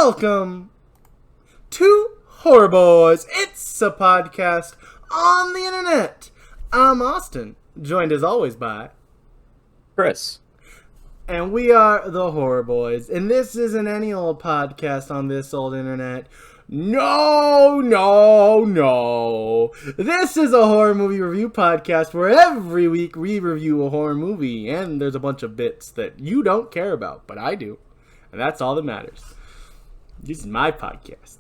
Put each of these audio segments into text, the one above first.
Welcome to Horror Bois. It's a podcast on the internet. I'm Austin, joined as always by Chris. And we are the Horror Bois. And this isn't any old podcast on this old internet. No. This is a horror movie review podcast where every week we review a horror movie. And there's a bunch of bits that you don't care about, but I do. And that's all that matters. This is my podcast.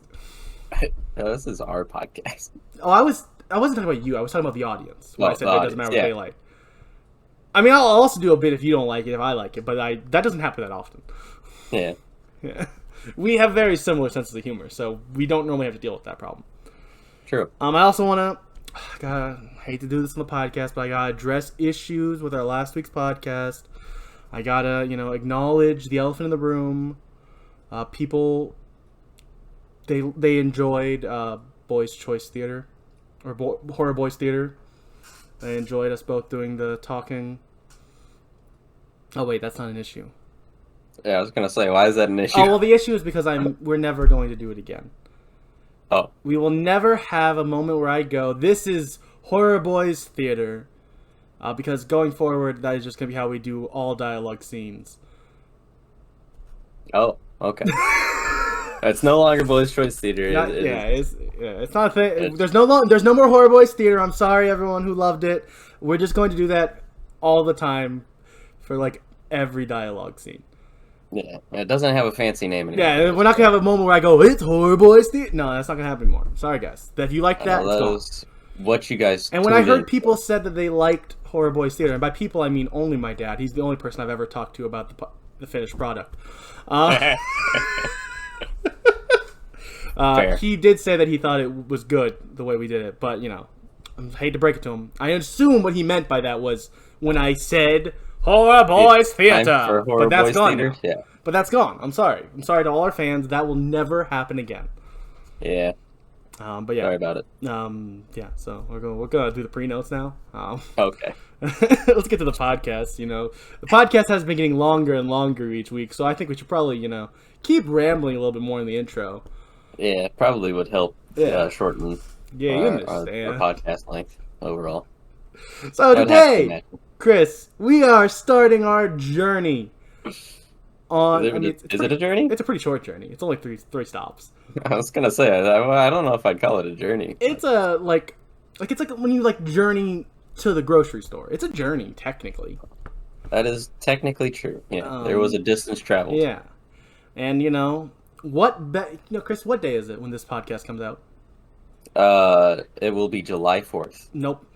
No, this is our podcast. Oh, I wasn't talking about you. I was talking about the audience. When I said it doesn't matter what they like. I mean, I'll also do a bit if you don't like it, if I like it, but that doesn't happen that often. Yeah. We have very similar senses of humor, so we don't normally have to deal with that problem. True. I also want to, I hate to do this on the podcast, but I gotta address issues with our last week's podcast. I gotta, acknowledge the elephant in the room. People, they enjoyed Boys Choice Theater, or Horror Bois Theater. They enjoyed us both doing the talking. Oh wait, that's not an issue. Yeah, I was gonna say, why is that an issue? Oh well, the issue is because we're never going to do it again. Oh. We will never have a moment where I go, this is Horror Bois Theater. Because going forward, that is just going to be how we do all dialogue scenes. Oh, okay. It's no longer Boys Choice Theater. It's not a thing. There's no more Horror Bois Theater. I'm sorry, everyone who loved it. We're just going to do that all the time for like every dialogue scene. Yeah, it doesn't have a fancy name anymore. Yeah, we're not gonna have a moment where I go, it's Horror Bois Theater. No, that's not gonna happen anymore. Sorry, guys. If you like that, it's gone. What you guys. And when I heard people said that they liked Horror Bois Theater, and by people I mean only my dad. He's the only person I've ever talked to about the finished product. He did say that he thought it was good the way we did it, but I hate to break it to him. I assume what he meant by that was when I said Horror Bois Theater, but that's gone now. Yeah. But that's gone. I'm sorry to all our fans. That will never happen again. Yeah. But yeah. Sorry about it. Yeah. So we're gonna do the pre-notes now. Okay. Let's get to the podcast. The podcast has been getting longer and longer each week, so I think we should probably keep rambling a little bit more in the intro. Yeah, probably would help shorten you our podcast length overall. So today, Chris, we are starting our journey on... Is it a journey? It's a pretty short journey. It's only three stops. I was going to say, I don't know if I'd call it a journey. It's it's like when you journey to the grocery store. It's a journey, technically. That is technically true. Yeah, there was a distance traveled. Yeah. And, Chris, what day is it when this podcast comes out? It will be July 4th. Nope.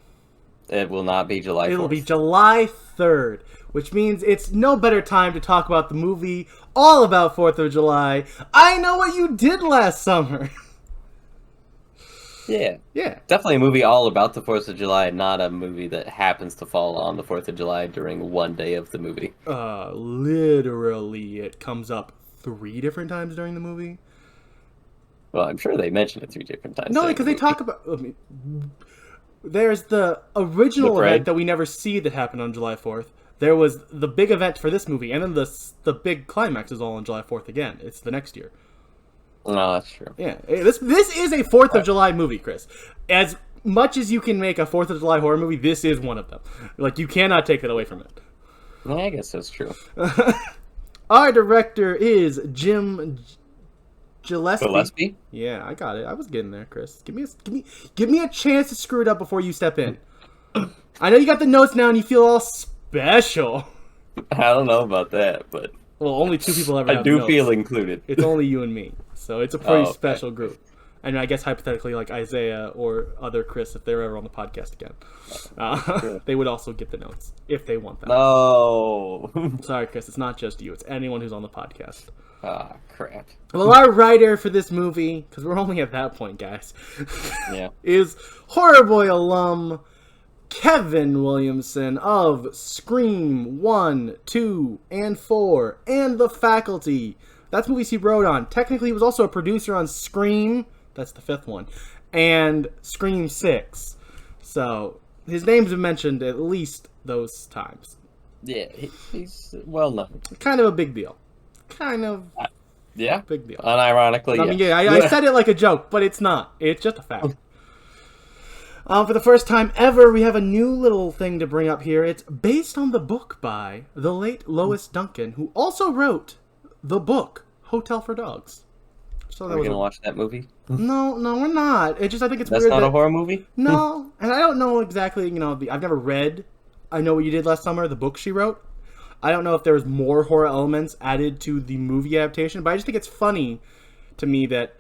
It will not be July 4th. It will be July 3rd, which means it's no better time to talk about the movie all about 4th of July. I Know What You Did Last Summer. Yeah. Yeah. Definitely a movie all about the 4th of July, not a movie that happens to fall on the 4th of July during one day of the movie. Literally, it comes up 3 different times during the movie. Well, I'm sure they mention it 3 different times. No, because they talk about... there's the original event that we never see that happened on July 4th. There was the big event for this movie, and then the big climax is all on July 4th again. It's the next year. No, that's true. Yeah, this is a 4th of July movie, Chris. As much as you can make a 4th of July horror movie, this is one of them. You cannot take that away from it. Yeah, I guess that's true. Our director is Jim Gillespie. Yeah, I got it. I was getting there, Chris. Give me a chance to screw it up before you step in. I know you got the notes now and you feel all special. I don't know about that, but only 2 people ever have I do notes. feel included. It's only you and me, so it's a pretty special group. And I guess hypothetically, Isaiah or other Chris, if they're ever on the podcast again, they would also get the notes if they want them. No. Sorry, Chris. It's not just you. It's anyone who's on the podcast. Ah, crap. Well, our writer for this movie, because we're only at that point, guys, is Horror Boy alum Kevin Williamson of Scream 1, 2, and 4, and The Faculty. That's movies he wrote on. Technically, he was also a producer on Scream, that's the 5th one, and Scream 6. So, his name's been mentioned at least those times. Yeah, he's well known. Kind of a big deal. Kind of. Yeah. Big deal. Unironically, I mean, yeah, I said it like a joke, but it's not. It's just a fact. For the first time ever, we have a new little thing to bring up here. It's based on the book by the late Lois Duncan, who also wrote the book Hotel for Dogs. So Are we gonna watch that movie? No, we're not. It just I think it's That's weird. That's not a horror movie? No, and I don't know exactly. I've never read I Know What You Did Last Summer, the book she wrote. I don't know if there was more horror elements added to the movie adaptation, but I just think it's funny to me that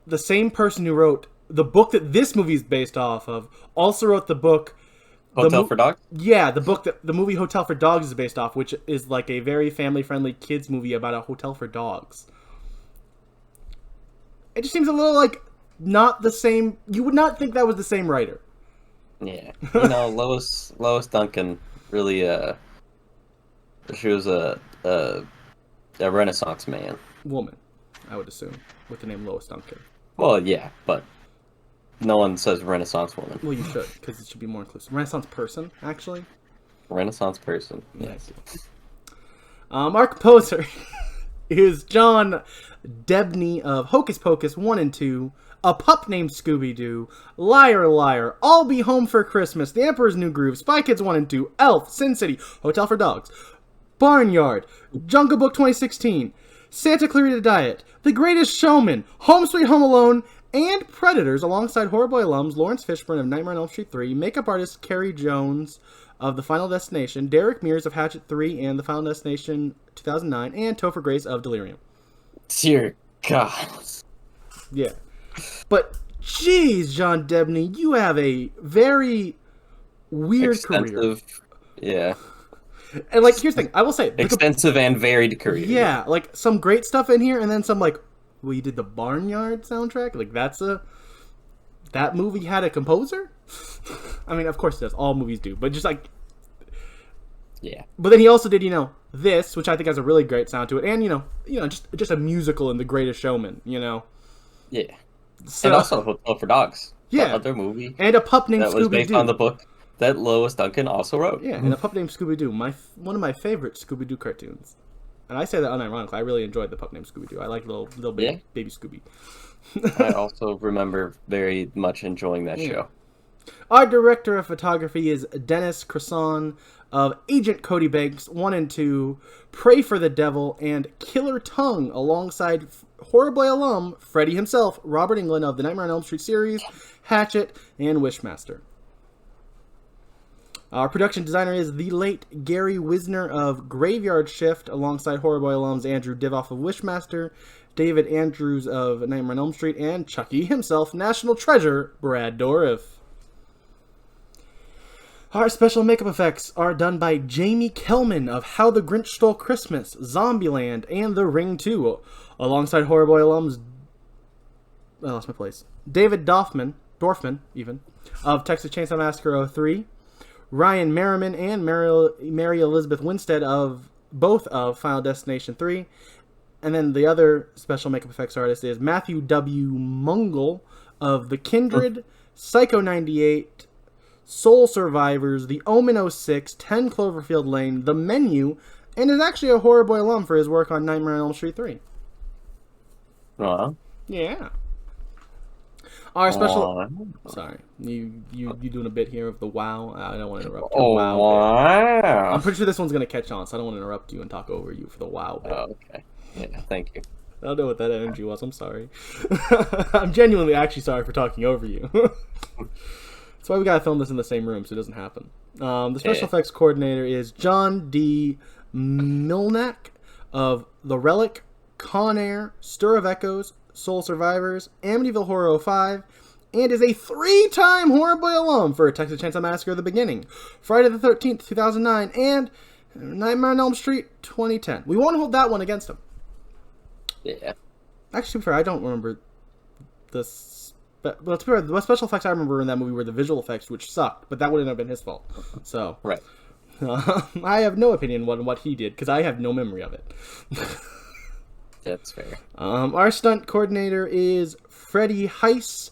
the same person who wrote the book that this movie is based off of also wrote the book Hotel for Dogs? Yeah, the book that the movie Hotel for Dogs is based off, which is like a very family-friendly kids movie about a hotel for dogs. It just seems a little like not the same. You would not think that was the same writer. Yeah. Lois Duncan really she was a Renaissance woman, I would assume, with the name Lois Duncan. Well, yeah, but no one says Renaissance woman. Well, you should, because it should be more inclusive. Renaissance person, actually. Renaissance person. Yes. Our composer is John Debney of Hocus Pocus 1 and 2, A Pup Named Scooby-Doo, Liar Liar, I'll Be Home for Christmas, The Emperor's New Groove, Spy Kids 1 and 2, Elf, Sin City, Hotel for Dogs, Barnyard, Jungle Book 2016, Santa Clarita Diet, The Greatest Showman, Home Sweet Home Alone, and Predators, alongside Horror Boy alums Lawrence Fishburne of Nightmare on Elm Street 3, makeup artist Carrie Jones of The Final Destination, Derek Mears of Hatchet 3 and The Final Destination 2009, and Topher Grace of Delirium. Dear God. Yeah. But, jeez, John Debney, you have a very weird career. Yeah. And, like, here's the thing. I will say... Extensive and varied career. Yeah, like, some great stuff in here, and then some, like, well, you did the Barnyard soundtrack? Like, that movie had a composer? I mean, of course it does. All movies do. But just, like... Yeah. But then he also did, this, which I think has a really great sound to it, and, just a musical in The Greatest Showman, Yeah. So, and also Hotel for Dogs. Yeah. Other movie. And A Pup Named Scooby-Doo. That was based on the book that Lois Duncan also wrote. Yeah, and A Pup Named Scooby-Doo. One of my favorite Scooby-Doo cartoons. And I say that unironically. I really enjoyed The Pup Named Scooby-Doo. I like little baby Scooby. I also remember very much enjoying that show. Our director of photography is Dennis Cresson of Agent Cody Banks 1 and 2, Pray for the Devil, and Killer Tongue, alongside Horror Boy alum Freddy himself, Robert Englund of the Nightmare on Elm Street series, Hatchet, and Wishmaster. Our production designer is the late Gary Wisner of Graveyard Shift, alongside Horror Boy alums Andrew Divoff of Wishmaster, David Andrews of Nightmare on Elm Street, and Chucky himself, National Treasure, Brad Dourif. Our special makeup effects are done by Jamie Kellman of How the Grinch Stole Christmas, Zombieland, and The Ring 2, alongside Horror Boy alums... I lost my place. David Dorfman, even, of Texas Chainsaw Massacre 03, Ryan Merriman and Mary Elizabeth Winstead of both of Final Destination 3, and then the other special makeup effects artist is Matthew W. Mungle of The Kindred, Psycho 98, Soul Survivors, The Omen 06, 10 Cloverfield Lane, The Menu, and is actually a Horror Boy alum for his work on Nightmare on Elm Street 3. Yeah. Our special... Sorry. You doing a bit here of the wow? I don't want to interrupt you. Wow. I'm pretty sure this one's going to catch on, so I don't want to interrupt you and talk over you for the wow bit. Oh, okay. Yeah, thank you. I don't know what that energy was. I'm sorry. I'm genuinely actually sorry for talking over you. That's why we gotta film this in the same room so it doesn't happen. The special effects coordinator is John D. Milnack of The Relic, Con Air, Stir of Echoes, Soul Survivors, Amityville Horror 05, and is a 3-time Horror Boy alum for Texas Chainsaw Massacre: The Beginning, Friday the 13th, 2009, and Nightmare on Elm Street 2010. We won't hold that one against him. Yeah. Actually, to be fair, I don't remember this. But to be fair, the special effects I remember in that movie were the visual effects, which sucked, but that wouldn't have been his fault. So, right. I have no opinion on what he did, because I have no memory of it. That's fair. Our stunt coordinator is Freddie Heiss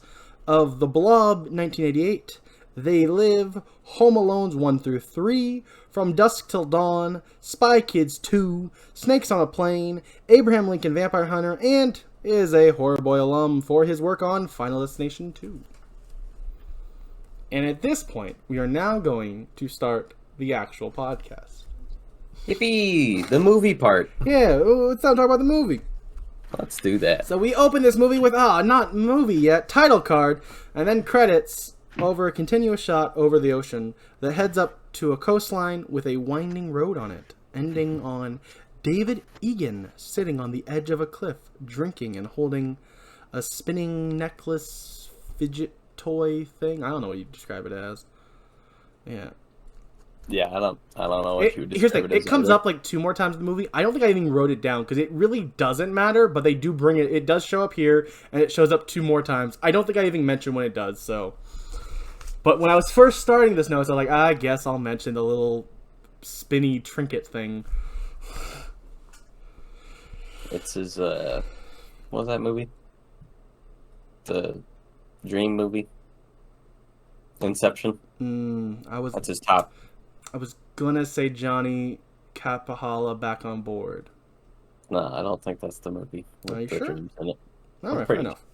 of The Blob 1988, They Live, Home Alones 1 through 3, From Dusk Till Dawn, Spy Kids 2, Snakes on a Plane, Abraham Lincoln Vampire Hunter, and is a Horror Boy alum for his work on Final Destination 2. And at this point, we are now going to start the actual podcast. Yippee! The movie part. Yeah, let's now talk about the movie. Let's do that. So we open this movie with, not movie yet, title card, and then credits over a continuous shot over the ocean that heads up to a coastline with a winding road on it, ending on David Egan sitting on the edge of a cliff, drinking and holding a spinning necklace fidget toy thing. I don't know what you describe it as. Yeah. Yeah, I don't know what you would describe here's the thing, it as. it comes up like 2 more times in the movie. I don't think I even wrote it down because it really doesn't matter, but they do bring it. It does show up here, and it shows up 2 more times. I don't think I even mentioned when it does, so. But when I was first starting this notes, I was like, I guess I'll mention the little spinny trinket thing. It's his, what was that movie? The Dream movie? Inception? That's his top. I was gonna say Johnny Capahala Back on Board. No, I don't think that's the movie. Are you sure? In it. Alright, fair enough.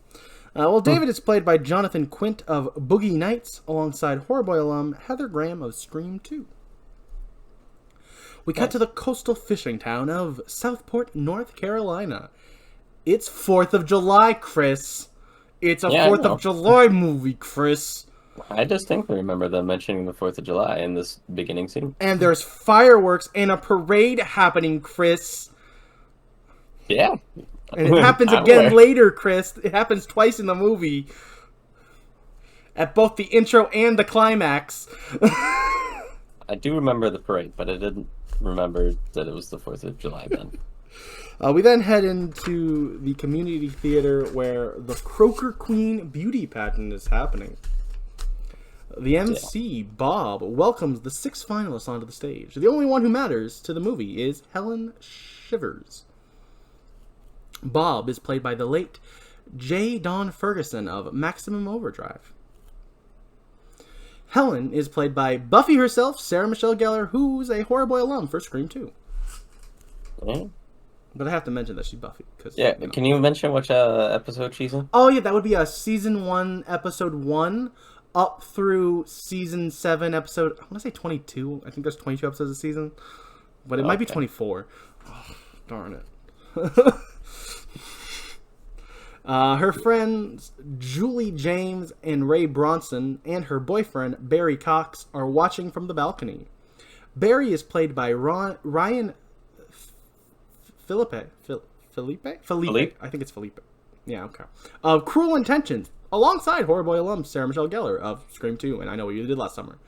Well, David is played by Jonathan Quint of Boogie Nights, alongside Horror Boy alum Heather Graham of Scream 2. We cut to the coastal fishing town of Southport, North Carolina. It's 4th of July, Chris. It's a 4th of July movie, Chris. I distinctly remember them mentioning the 4th of July in this beginning scene. And there's fireworks and a parade happening, Chris. Yeah. And it happens again later, Chris. It happens twice in the movie. At both the intro and the climax. I do remember the parade, but I didn't remember that it was the 4th of July then. We then head into the community theater where the Croaker Queen beauty pageant is happening. The MC, Bob, welcomes the 6 finalists onto the stage. The only one who matters to the movie is Helen Shivers. Bob is played by the late J. Don Ferguson of Maximum Overdrive. Helen is played by Buffy herself, Sarah Michelle Gellar, who's a Horror Boy alum for Scream 2. Yeah. But I have to mention that she's Buffy. Yeah, can you mention which episode she's in? Oh, yeah, that would be Season 1, Episode 1, up through Season 7, Episode... I want to say 22. I think there's 22 episodes a season. But it might be 24. Oh, darn it. Her friends Julie James and Ray Bronson and her boyfriend Barry Cox are watching from the balcony. Barry is played by Ryan Felipe. I think it's Felipe. Yeah, okay. Of Cruel Intentions, alongside Horror Boy alum Sarah Michelle Gellar of Scream 2 and I Know What You Did Last Summer.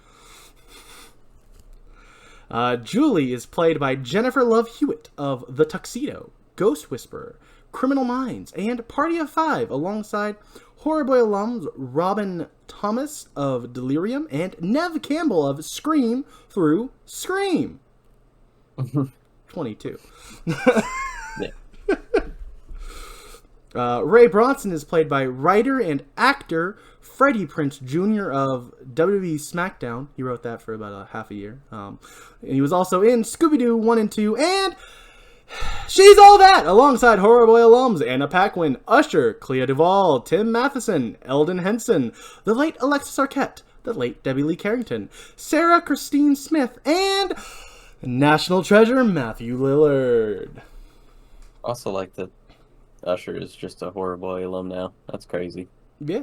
Julie is played by Jennifer Love Hewitt of The Tuxedo, Ghost Whisperer, Criminal Minds, and Party of 5, alongside Horror Boy alums Robin Thomas of Delirium and Nev Campbell of Scream through Scream. 22. Ray Bronson is played by writer and actor Freddie Prinze Jr. of WWE SmackDown. He wrote that for about half a year. And he was also in Scooby-Doo 1 and 2, and She's All That, alongside Horror Boy alums Anna Paquin, Usher, Clea Duvall, Tim Matheson, Eldon Henson, the late Alexis Arquette, the late Debbie Lee Carrington, Sarah Christine Smith, and national treasure Matthew Lillard. Also like that Usher is just a Horror Boy alum now. That's crazy. Yeah.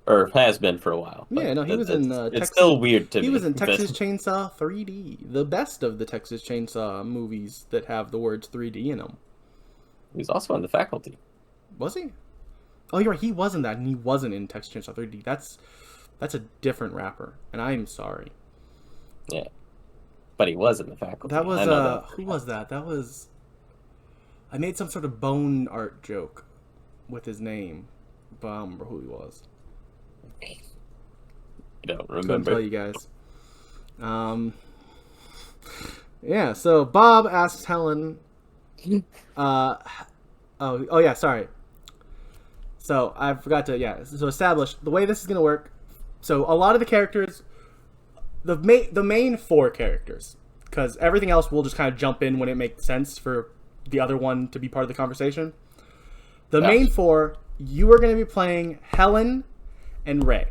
Or has been for a while. Yeah, no, he was in Texas. It's still weird to me. He was in Texas Chainsaw 3D, the best of the Texas Chainsaw movies that have the words 3D in them. He was also on The Faculty. Was he? Oh, you're right. He wasn't that, and he wasn't in Texas Chainsaw 3D. That's a different rapper, and I'm sorry. Yeah, but he was in The Faculty. That was who was that? That was. I made some sort of bone art joke with his name, but I don't remember who he was. I don't remember. Couldn't tell you guys. Yeah, so Bob asks Helen. Oh yeah, sorry. So I forgot to so establish the way this is gonna work. So a lot of the characters, the main 4 characters because everything else will just kind of jump in when it makes sense for the other one to be part of the conversation. The main four, you are going to be playing Helen and Ray.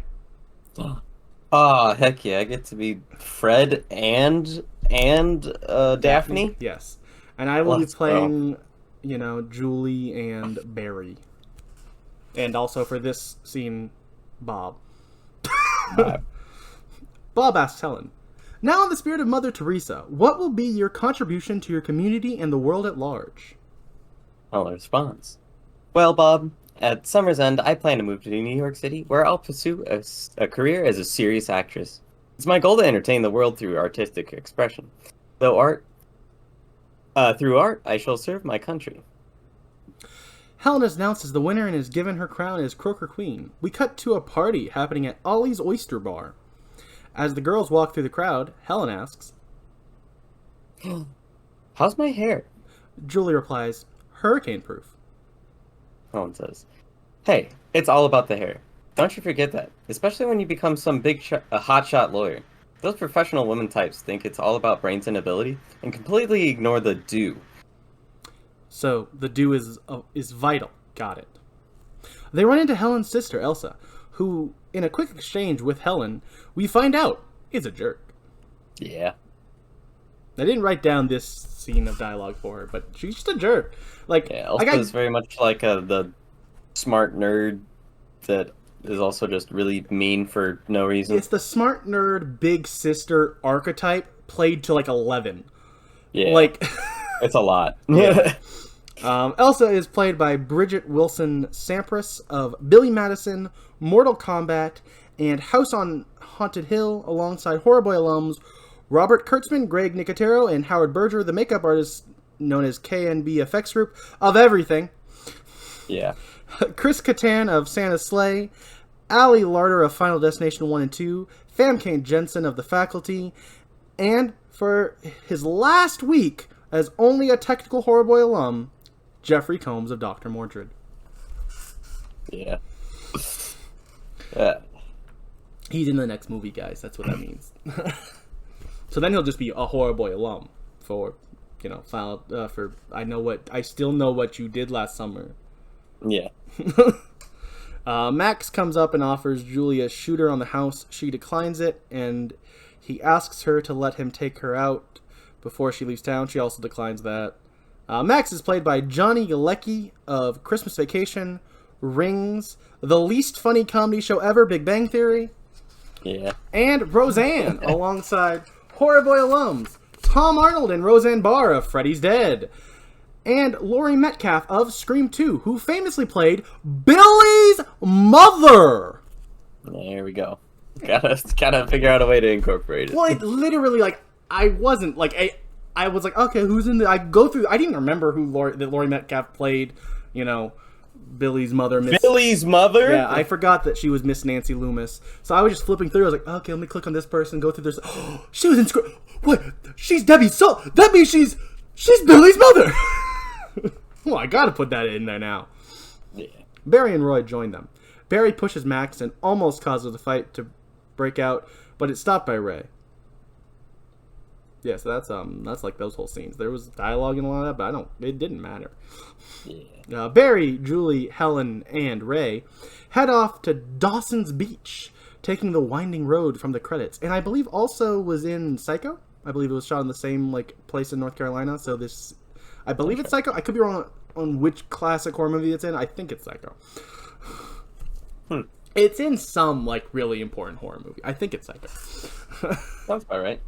Oh, heck yeah. I get to be Fred and Daphne? Yes. And I will be playing, Julie and Barry. And also for this scene, Bob. Bob asks Helen, now in the spirit of Mother Teresa, what will be your contribution to your community and the world at large? Helen responds, well, Bob, at summer's end, I plan to move to New York City, where I'll pursue a career as a serious actress. It's my goal to entertain the world through artistic expression. Through art, I shall serve my country. Helen is announced as the winner and is given her crown as Croaker Queen. We cut to a party happening at Ollie's Oyster Bar. As the girls walk through the crowd, Helen asks, how's my hair? Julie replies, hurricane-proof. Helen says, hey, it's all about the hair. Don't you forget that, especially when you become some big hotshot lawyer. Those professional women types think it's all about brains and ability and completely ignore the do. So, the do is vital. Got it. They run into Helen's sister, Elsa, who, in a quick exchange with Helen, we find out is a jerk. Yeah. I didn't write down this scene of dialogue for her, but she's just a jerk. Elsa's very much like the smart nerd that is also just really mean for no reason. It's the smart nerd big sister archetype played to 11. Yeah. It's a lot. Yeah. Elsa is played by Bridget Wilson Sampras of Billy Madison, Mortal Kombat, and House on Haunted Hill, alongside Horror Boy alums Robert Kurtzman, Greg Nicotero, and Howard Berger, the makeup artist known as KNB Effects Group of everything. Yeah. Chris Kattan of Santa's Sleigh, Ali Larder of Final Destination 1 and 2, Famke Jensen of The Faculty, and for his last week as only a technical Horror Boy alum, Jeffrey Combs of Dr. Mordred. Yeah. He's in the next movie, guys. That's what that means. So then he'll just be a Horror Boy alum for, I still know what you did last summer. Yeah. Max comes up and offers Julie a shooter on the house. She declines it, and he asks her to let him take her out before she leaves town. She also declines that. Max is played by Johnny Galecki of Christmas Vacation, Rings, The Least Funny Comedy Show Ever, Big Bang Theory. Yeah. And Roseanne, alongside Horror Boy alums Tom Arnold and Roseanne Barr of Freddy's Dead. And Laurie Metcalf of Scream 2, who famously played Billy's mother. There we go. Gotta figure out a way to incorporate it. Well, it literally, I wasn't, I was like, okay, who's in the... I didn't even remember who Laurie Metcalf played, Billy's mother. Billy's mother? Yeah, I forgot that she was Miss Nancy Loomis. So I was just flipping through. I was like, okay, let me click on this person, go through this. Oh, she was in... What? She's Debbie Salt. That means she's Billy's mother. Well, I gotta put that in there now. Yeah. Barry and Roy join them. Barry pushes Max and almost causes the fight to break out, but it's stopped by Ray. Yeah, so that's like those whole scenes. There was dialogue and all that, but it didn't matter. Yeah. Barry, Julie, Helen, and Ray head off to Dawson's Beach, taking the winding road from the credits. And I believe also was in Psycho. I believe it was shot in the same place in North Carolina. So I believe it's Psycho. I could be wrong on which classic horror movie it's in. I think it's Psycho. It's in some really important horror movie. I think it's Psycho. Sounds about right.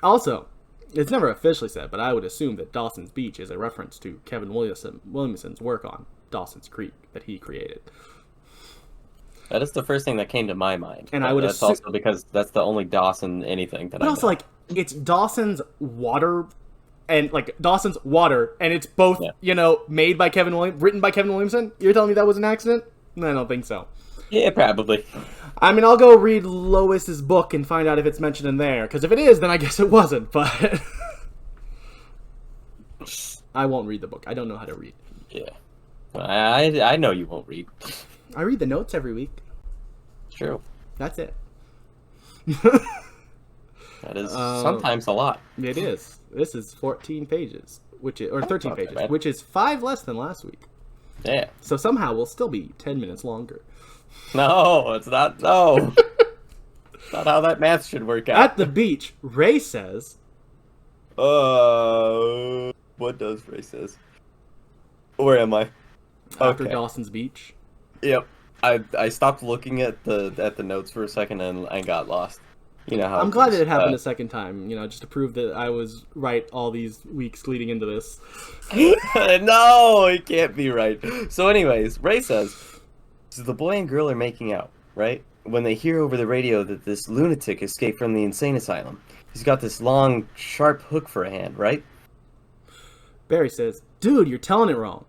Also, it's never officially said, but I would assume that Dawson's Beach is a reference to Kevin Williamson's work on Dawson's Creek that he created. That is the first thing that came to my mind. And I would assume... also because that's the only Dawson anything that I know. But also, it's Dawson's Water, and, Dawson's Water, and it's both, made by written by Kevin Williamson? You're telling me that was an accident? No, I don't think so. Yeah, probably. I mean, I'll go read Lois's book and find out if it's mentioned in there. Because if it is, then I guess it wasn't. But I won't read the book. I don't know how to read. Yeah. I know you won't read. I read the notes every week. True. That's it. That is sometimes a lot. It is. This is 14 pages, or 13 pages, which is 5 less than last week. Yeah. So somehow we'll still be 10 minutes longer. No, it's not. No. Not how that math should work out. At the beach, Ray says... What does Ray says? Where am I? After Dawson's Beach. Yep. I stopped looking at the notes for a second and got lost. You know how I'm glad that it happened a second time, just to prove that I was right all these weeks leading into this. No, it can't be right. So anyways, Ray says, so the boy and girl are making out, right? When they hear over the radio that this lunatic escaped from the insane asylum. He's got this long, sharp hook for a hand, right? Barry says, dude, you're telling it wrong.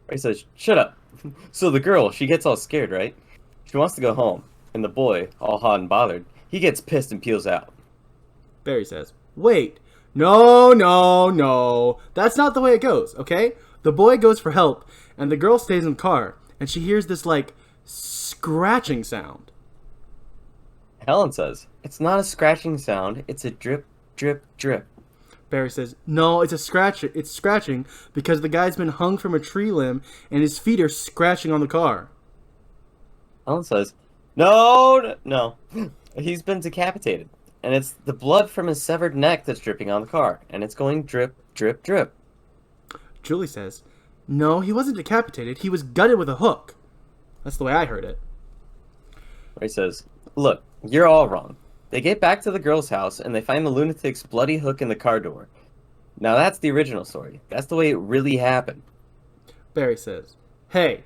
Ray says, shut up. So the girl, she gets all scared, right? She wants to go home. And the boy, all hot and bothered, he gets pissed and peels out. Barry says, wait, no. That's not the way it goes, okay? The boy goes for help, and the girl stays in the car, and she hears this, scratching sound. Helen says, it's not a scratching sound, it's a drip, drip, drip. Barry says, no, it's scratching because the guy's been hung from a tree limb and his feet are scratching on the car. Helen says, no, he's been decapitated. And it's the blood from his severed neck that's dripping on the car, and it's going drip, drip, drip. Julie says, no, he wasn't decapitated, he was gutted with a hook. That's the way I heard it. Ray says, look, you're all wrong. They get back to the girl's house, and they find the lunatic's bloody hook in the car door. Now that's the original story. That's the way it really happened. Barry says, hey,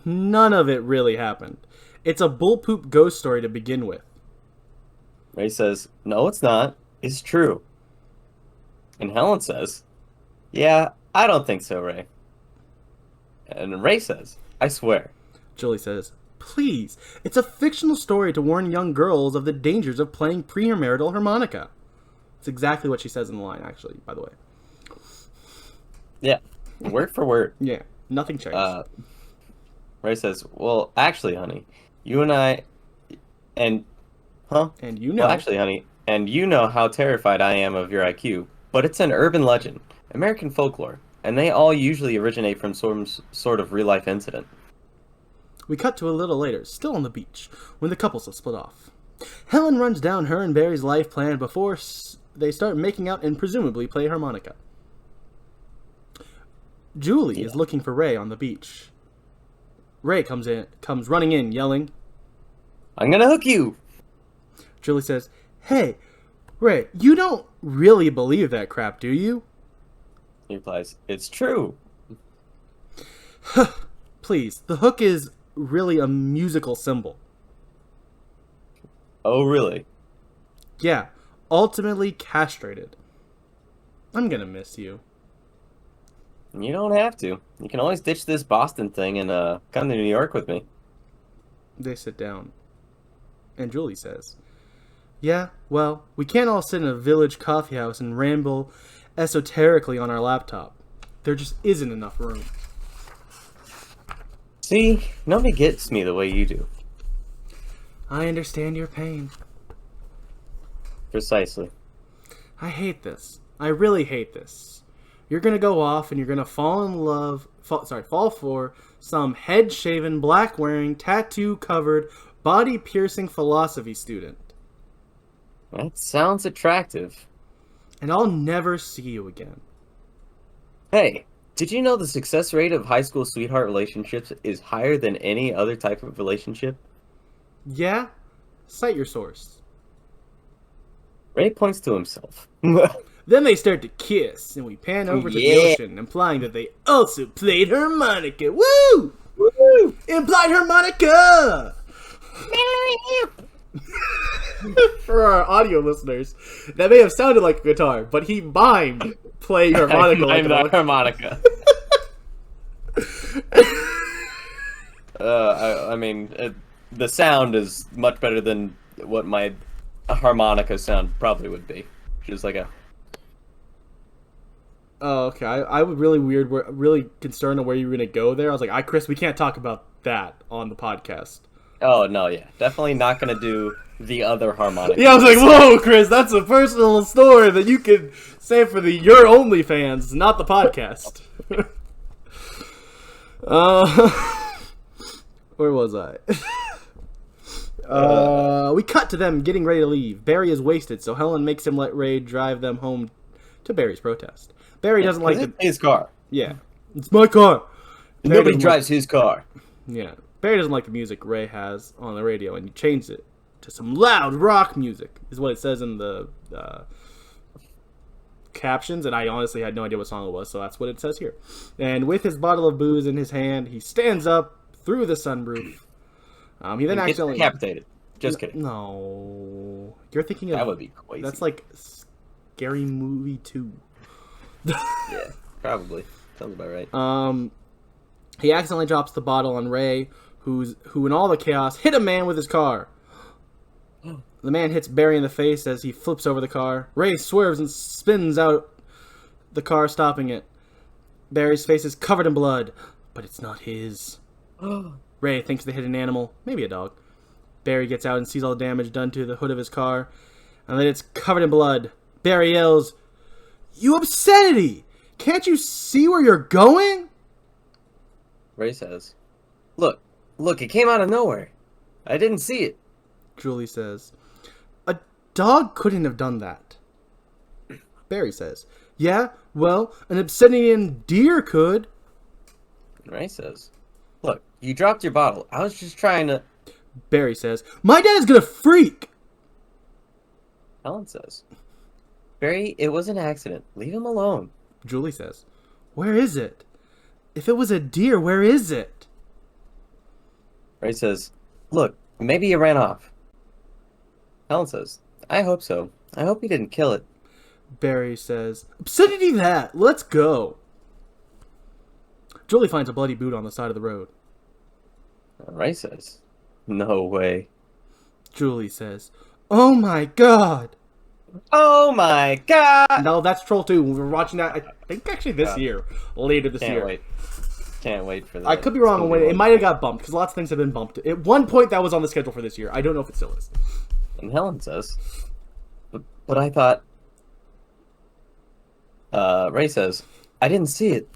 none of it really happened. It's a bullpoop ghost story to begin with. Ray says, no, it's not. It's true. And Helen says, yeah, I don't think so, Ray. And Ray says, I swear. Julie says, please, it's a fictional story to warn young girls of the dangers of playing premarital harmonica. It's exactly what she says in the line, actually, by the way. Yeah, word for word. Yeah, nothing changed. Ray says, well, actually, honey, you and I... And you know. Well, actually, honey, and you know how terrified I am of your IQ, but it's an urban legend, American folklore, and they all usually originate from some sort of real-life incident. We cut to a little later, still on the beach, when the couples have split off. Helen runs down her and Barry's life plan before they start making out and presumably play harmonica. Julie is looking for Ray on the beach. Ray comes running in, yelling, I'm gonna hook you! Julie says, hey, Ray, you don't really believe that crap, do you? He replies, it's true. Please, the hook is really a musical symbol. Oh, really? Yeah, ultimately castrated. I'm gonna miss you. You don't have to. You can always ditch this Boston thing and come to New York with me. They sit down. And Julie says, yeah, well, we can't all sit in a village coffee house and ramble esoterically on our laptop. There just isn't enough room. See, nobody gets me the way you do. I understand your pain. Precisely. I hate this. I really hate this. You're gonna go off and you're gonna fall for some head-shaven, black-wearing, tattoo-covered, body-piercing philosophy student. That sounds attractive. And I'll never see you again. Hey, did you know the success rate of high school sweetheart relationships is higher than any other type of relationship? Yeah? Cite your source. Ray points to himself. Then they start to kiss, and we pan over to the ocean, implying that they also played harmonica. Woo! Woo! Implied harmonica! For our audio listeners, that may have sounded like a guitar, but he mimed playing harmonica like a harmonica. I mean, the sound is much better than what my harmonica sound probably would be. Just like a... Oh, okay. I was really concerned of where you were going to go there. I was like, Chris, we can't talk about that on the podcast. Oh, no, yeah. Definitely not going to do the other harmonic. Yeah, I was like, whoa, Chris, that's a personal story that you could say for your OnlyFans, not the podcast. Where was I? We cut to them getting ready to leave. Barry is wasted, so Helen makes him let Ray drive them home to Barry's protest. Barry doesn't like his car. Yeah. It's my car. Nobody drives his car. Yeah. Barry doesn't like the music Ray has on the radio, and he changed it to some loud rock music, is what it says in the captions, and I honestly had no idea what song it was, so that's what it says here. And with his bottle of booze in his hand, he stands up through the sunroof. He then accidentally decapitated. Just kidding. No. You're thinking of... That would be crazy. That's like Scary Movie 2. Yeah, probably. Sounds about right. He accidentally drops the bottle on Ray, who in all the chaos hit a man with his car. The man hits Barry in the face as he flips over the car. Ray swerves and spins out the car, stopping it. Barry's face is covered in blood, but it's not his. Ray thinks they hit an animal, maybe a dog. Barry gets out and sees all the damage done to the hood of his car, and then it's covered in blood. Barry yells, "You obscenity! Can't you see where you're going?" Ray says, Look, it came out of nowhere. I didn't see it. Julie says, "A dog couldn't have done that." Barry says, "Yeah, well, an obsidian deer could." Ray says, "Look, you dropped your bottle. I was just trying to..." Barry says, "My dad's gonna freak." Helen says, "Barry, it was an accident. Leave him alone." Julie says, "Where is it? If it was a deer, where is it?" Ray says, "Look, maybe he ran off." Helen says, "I hope so. I hope he didn't kill it." Barry says, "Obscenity that! Let's go." Julie finds a bloody boot on the side of the road. Ray says, "No way." Julie says, "Oh my god." Oh my god! No, that's Troll 2. We were watching that, I think, actually this year. Later this year. Can't wait for that. I could be wrong on when it might have got bumped, because lots of things have been bumped. At one point, that was on the schedule for this year. I don't know if it still is. And Helen says, but I thought... Ray says, "I didn't see it."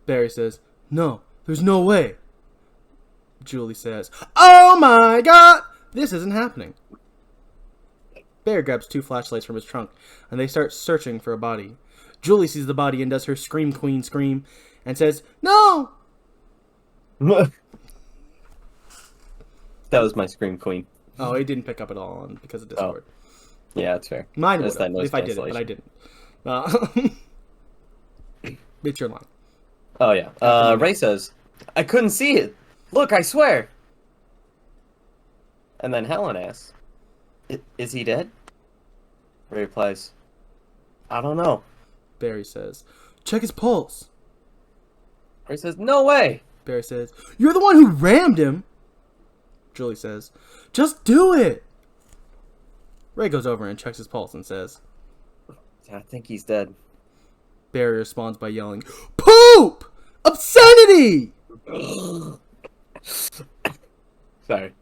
Barry says, "No, there's no way." Julie says, "Oh my god! This isn't happening." Barry grabs 2 flashlights from his trunk, and they start searching for a body. Julie sees the body and does her Scream Queen scream, and says, "No!" That was my Scream Queen. Oh, it didn't pick up at all because of Discord. Oh. Yeah, that's fair. Mine would have, if I did it, but I didn't. It's your line. Oh, yeah. Ray says, "I couldn't see it. Look, I swear." And then Helen asks, "Is he dead?" Ray replies, "I don't know." Barry says, "Check his pulse." Ray says, "No way." Barry says, "You're the one who rammed him." Julie says, "Just do it." Ray goes over and checks his pulse and says, "I think he's dead." Barry responds by yelling, "Poop! Obscenity!" Sorry.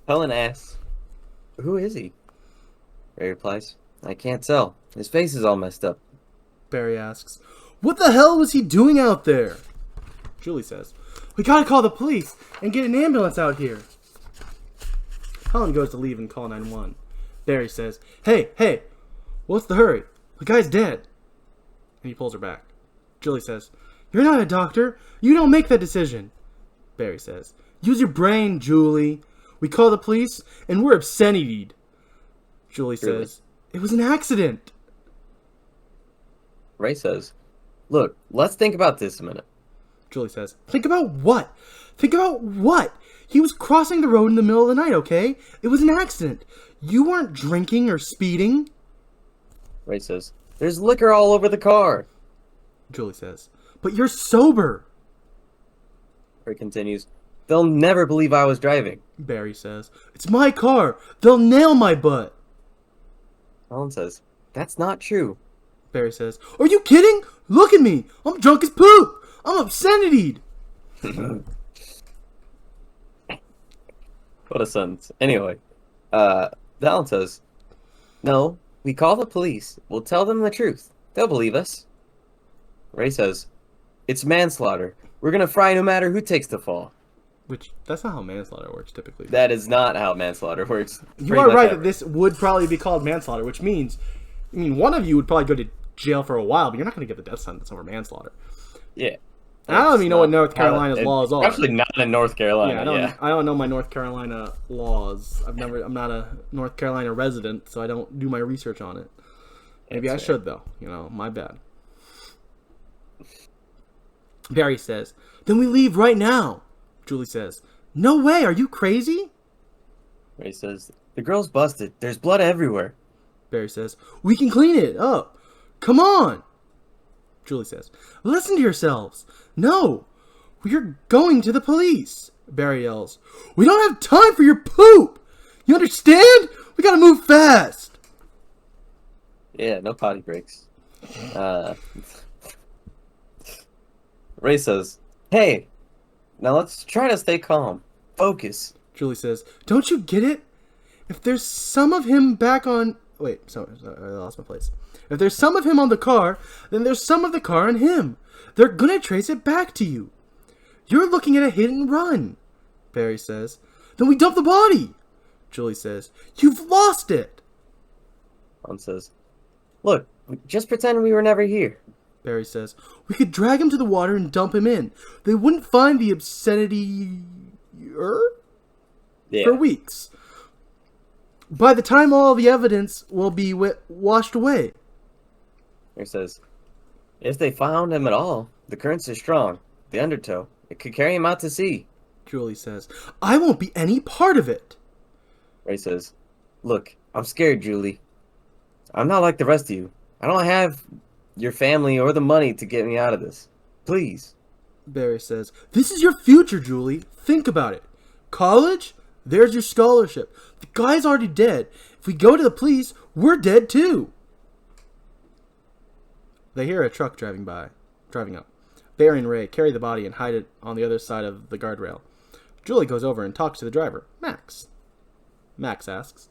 Helen asks, "Who is he?" Ray replies, "I can't tell. His face is all messed up." Barry asks, "What the hell was he doing out there?" Julie says, "We gotta call the police and get an ambulance out here." Helen goes to leave and call 911. Barry says, Hey, what's the hurry? The guy's dead." And he pulls her back. Julie says, "You're not a doctor. You don't make that decision." Barry says, "Use your brain, Julie. We call the police and we're obscenitied." Julie says, "It was an accident." Ray says, "Look, let's think about this a minute." Julie says, "Think about what? Think about what? He was crossing the road in the middle of the night, okay? It was an accident. You weren't drinking or speeding." Ray says, "There's liquor all over the car." Julie says, "But you're sober." Ray continues, "They'll never believe I was driving." Barry says, "It's my car. They'll nail my butt." Helen says, "That's not true." Barry says, "Are you kidding? Look at me. I'm drunk as poop. I'm obscenitied." What a sentence. Anyway, Dallin says, "No, we call the police. We'll tell them the truth. They'll believe us." Ray says, "It's manslaughter. We're gonna fry no matter who takes the fall." Which, that's not how manslaughter works, typically. That is not how manslaughter works. You are right that this would probably be called manslaughter, which means, one of you would probably go to jail for a while, but you're not going to get the death sentence over manslaughter. Yeah. I don't even know what North Carolina's laws are. Especially not in North Carolina, I don't know my North Carolina laws. I'm not a North Carolina resident, so I don't do my research on it. Maybe I should, though. My bad. Barry says, "Then we leave right now." Julie says, "No way, are you crazy?" Ray says, "The girl's busted. There's blood everywhere." Barry says, "We can clean it up. Come on." Julie says, "Listen to yourselves. No, we are going to the police." Barry yells, "We don't have time for your poop. You understand? We gotta move fast." Yeah, no potty breaks. Ray says, "Hey, now let's try to stay calm. Focus." Julie says, "Don't you get it? If there's some of him back on..." Wait, sorry, I lost my place. "If there's some of him on the car, then there's some of the car on him. They're gonna trace it back to you. You're looking at a hit and run." Barry says, "Then we dump the body." Julie says, "You've lost it." Alan says, "Look, just pretend we were never here." Barry says, "We could drag him to the water and dump him in. They wouldn't find the obscenity for weeks. By the time all the evidence will be washed away." He says, "If they found him at all, the currents are strong. The undertow, it could carry him out to sea." Julie says, "I won't be any part of it." Ray says, "Look, I'm scared, Julie. I'm not like the rest of you. I don't have your family or the money to get me out of this. Please." Barry says, "This is your future, Julie. Think about it. College? There's your scholarship. The guy's already dead. If we go to the police, we're dead too." They hear a truck driving up. Barry and Ray carry the body and hide it on the other side of the guardrail. Julie goes over and talks to the driver, Max. Max asks,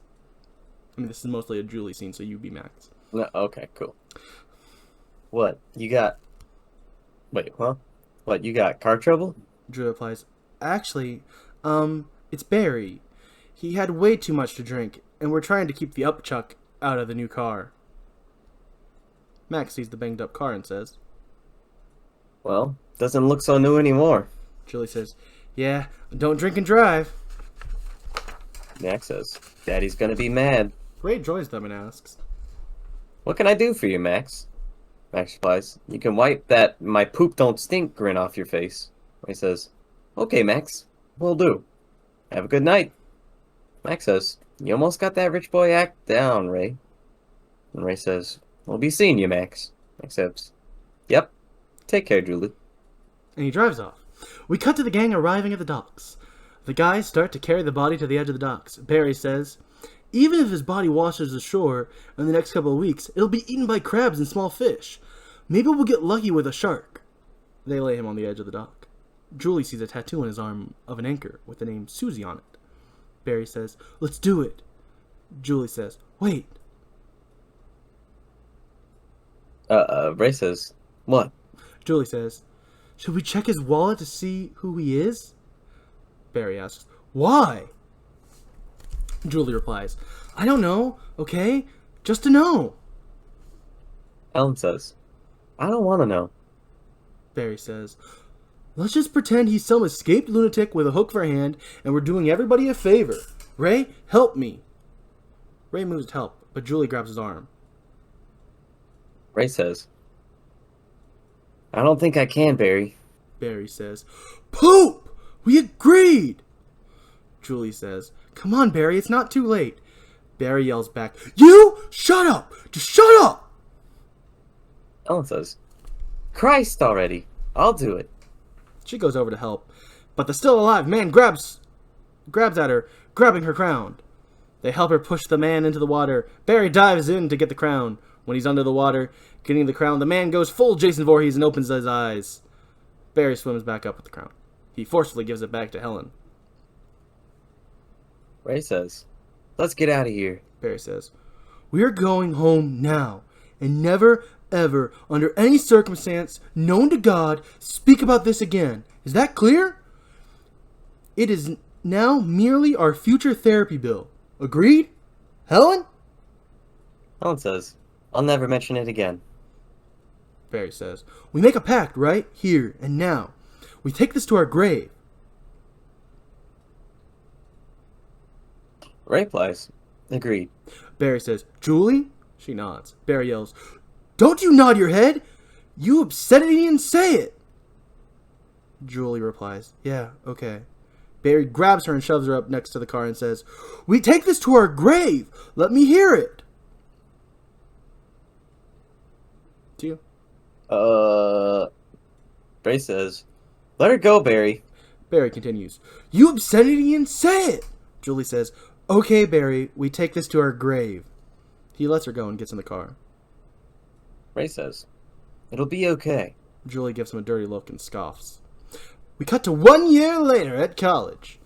this is mostly a Julie scene, so you be Max. No, okay, cool. What? You got... Wait, huh? What, you got car trouble? Julie replies, "Actually, it's Barry. He had way too much to drink, and we're trying to keep the upchuck out of the new car." Max sees the banged up car and says, "Well, doesn't look so new anymore." Julie says, "Yeah, don't drink and drive." Max says, "Daddy's gonna be mad." Ray joins them and asks, "What can I do for you, Max?" Max replies, "You can wipe that 'my poop don't stink' grin off your face." Ray says, "Okay, Max, will do. Have a good night." Max says, "You almost got that rich boy act down, Ray." And Ray says, "We'll be seeing you, Max." Max says, "Yep. Take care, Julie." And he drives off. We cut to the gang arriving at the docks. The guys start to carry the body to the edge of the docks. Barry says, "Even if his body washes ashore in the next couple of weeks, it'll be eaten by crabs and small fish. Maybe we'll get lucky with a shark." They lay him on the edge of the dock. Julie sees a tattoo on his arm of an anchor with the name Susie on it. Barry says, "Let's do it." Julie says, "Wait." Ray says, "What?" Julie says, "Should we check his wallet to see who he is?" Barry asks, "Why?" Julie replies, "I don't know, okay? Just to know." Ellen says, "I don't want to know." Barry says, "Let's just pretend he's some escaped lunatic with a hook for a hand, and we're doing everybody a favor. Ray, help me." Ray moves to help, but Julie grabs his arm. Ray says, "I don't think I can, Barry." Barry says, "Poop! We agreed!" Julie says, "Come on, Barry, it's not too late." Barry yells back, "You! Shut up! Just shut up!" Ellen says, "Christ already. I'll do it." She goes over to help, but the still alive man grabs at her, grabbing her crown. They help her push the man into the water. Barry dives in to get the crown. When he's under the water, getting the crown, the man goes full Jason Voorhees and opens his eyes. Barry swims back up with the crown. He forcefully gives it back to Helen. Ray says, let's get out of here. Barry says, "We're going home now, and never, ever, under any circumstance known to God, speak about this again. Is that clear? It is now merely our future therapy bill. Agreed? Helen?" Helen says, I'll never mention it again. Barry says, "We make a pact, right? Here and now. We take this to our grave." Ray replies, agreed. Barry says, "Julie?" She nods. Barry yells, "Don't you nod your head! You obscenity and say it!" Julie replies, "Yeah, okay." Barry grabs her and shoves her up next to the car and says, "We take this to our grave! Let me hear it!" To you. Ray says, let her go, Barry. Barry continues, "You obscenity and say it!" Julie says, "Okay, Barry, we take this to our grave." He lets her go and gets in the car. Ray says, it'll be okay. Julie gives him a dirty look and scoffs. We cut to 1 year later at college.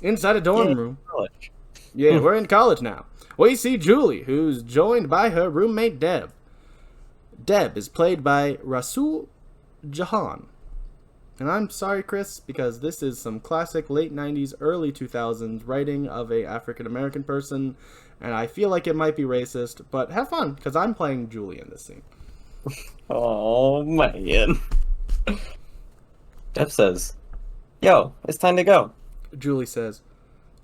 Inside a dorm room. College. Yeah, we're in college now. We see Julie, who's joined by her roommate Deb. Deb is played by Rasul Jahan. And I'm sorry, Chris, because this is some classic late 90s, early 2000s writing of a African-American person, and I feel like it might be racist, but have fun, because I'm playing Julie in this scene. Oh, man. Deb says, yo, it's time to go. Julie says.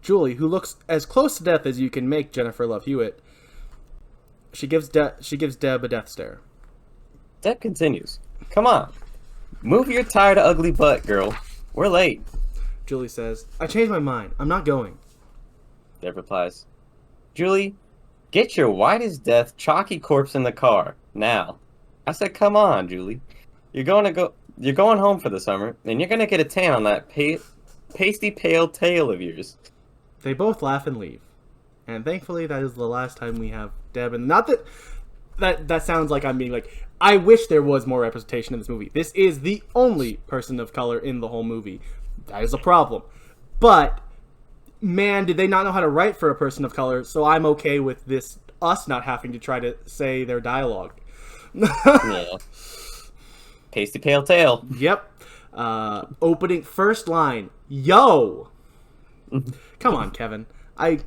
Julie, who looks as close to death as you can make Jennifer Love Hewitt, she gives Deb a death stare. Deb continues, come on. Move your tired, ugly butt, girl. We're late. Julie says, I changed my mind. I'm not going. Deb replies, Julie, get your white as death chalky corpse in the car, now. I said, come on, Julie. You're going home for the summer, and you're going to get a tan on that pasty pale tail of yours. They both laugh and leave. And thankfully, that is the last time we have Deb. And not that sounds like I'm being like, I wish there was more representation in this movie. This is the only person of color in the whole movie. That is a problem. But, man, did they not know how to write for a person of color, so I'm okay with us not having to try to say their dialogue. Yeah. Pasty pale tail. Yep. Opening first line. Yo! Come on, Kevin. I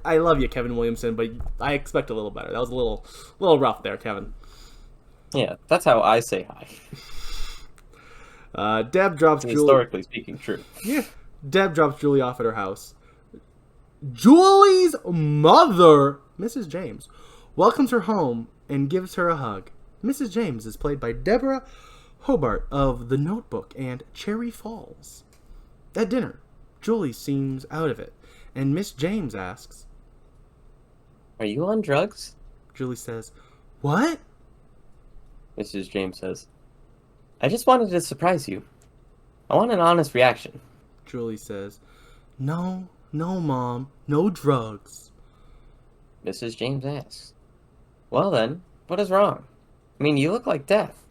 love you, Kevin Williamson, but I expect a little better. That was a little rough there, Kevin. Yeah, that's how I say hi. Deb drops Julie. Historically speaking, true. Yeah. Deb drops Julie off at her house. Julie's mother, Mrs. James, welcomes her home and gives her a hug. Mrs. James is played by Deborah Hobart of The Notebook and Cherry Falls. At dinner, Julie seems out of it, and Miss James asks, Are you on drugs? Julie says, What? Mrs. James says, I just wanted to surprise you. I want an honest reaction. Julie says, No, Mom, no drugs. Mrs. James asks, well then, what is wrong? I mean, you look like death.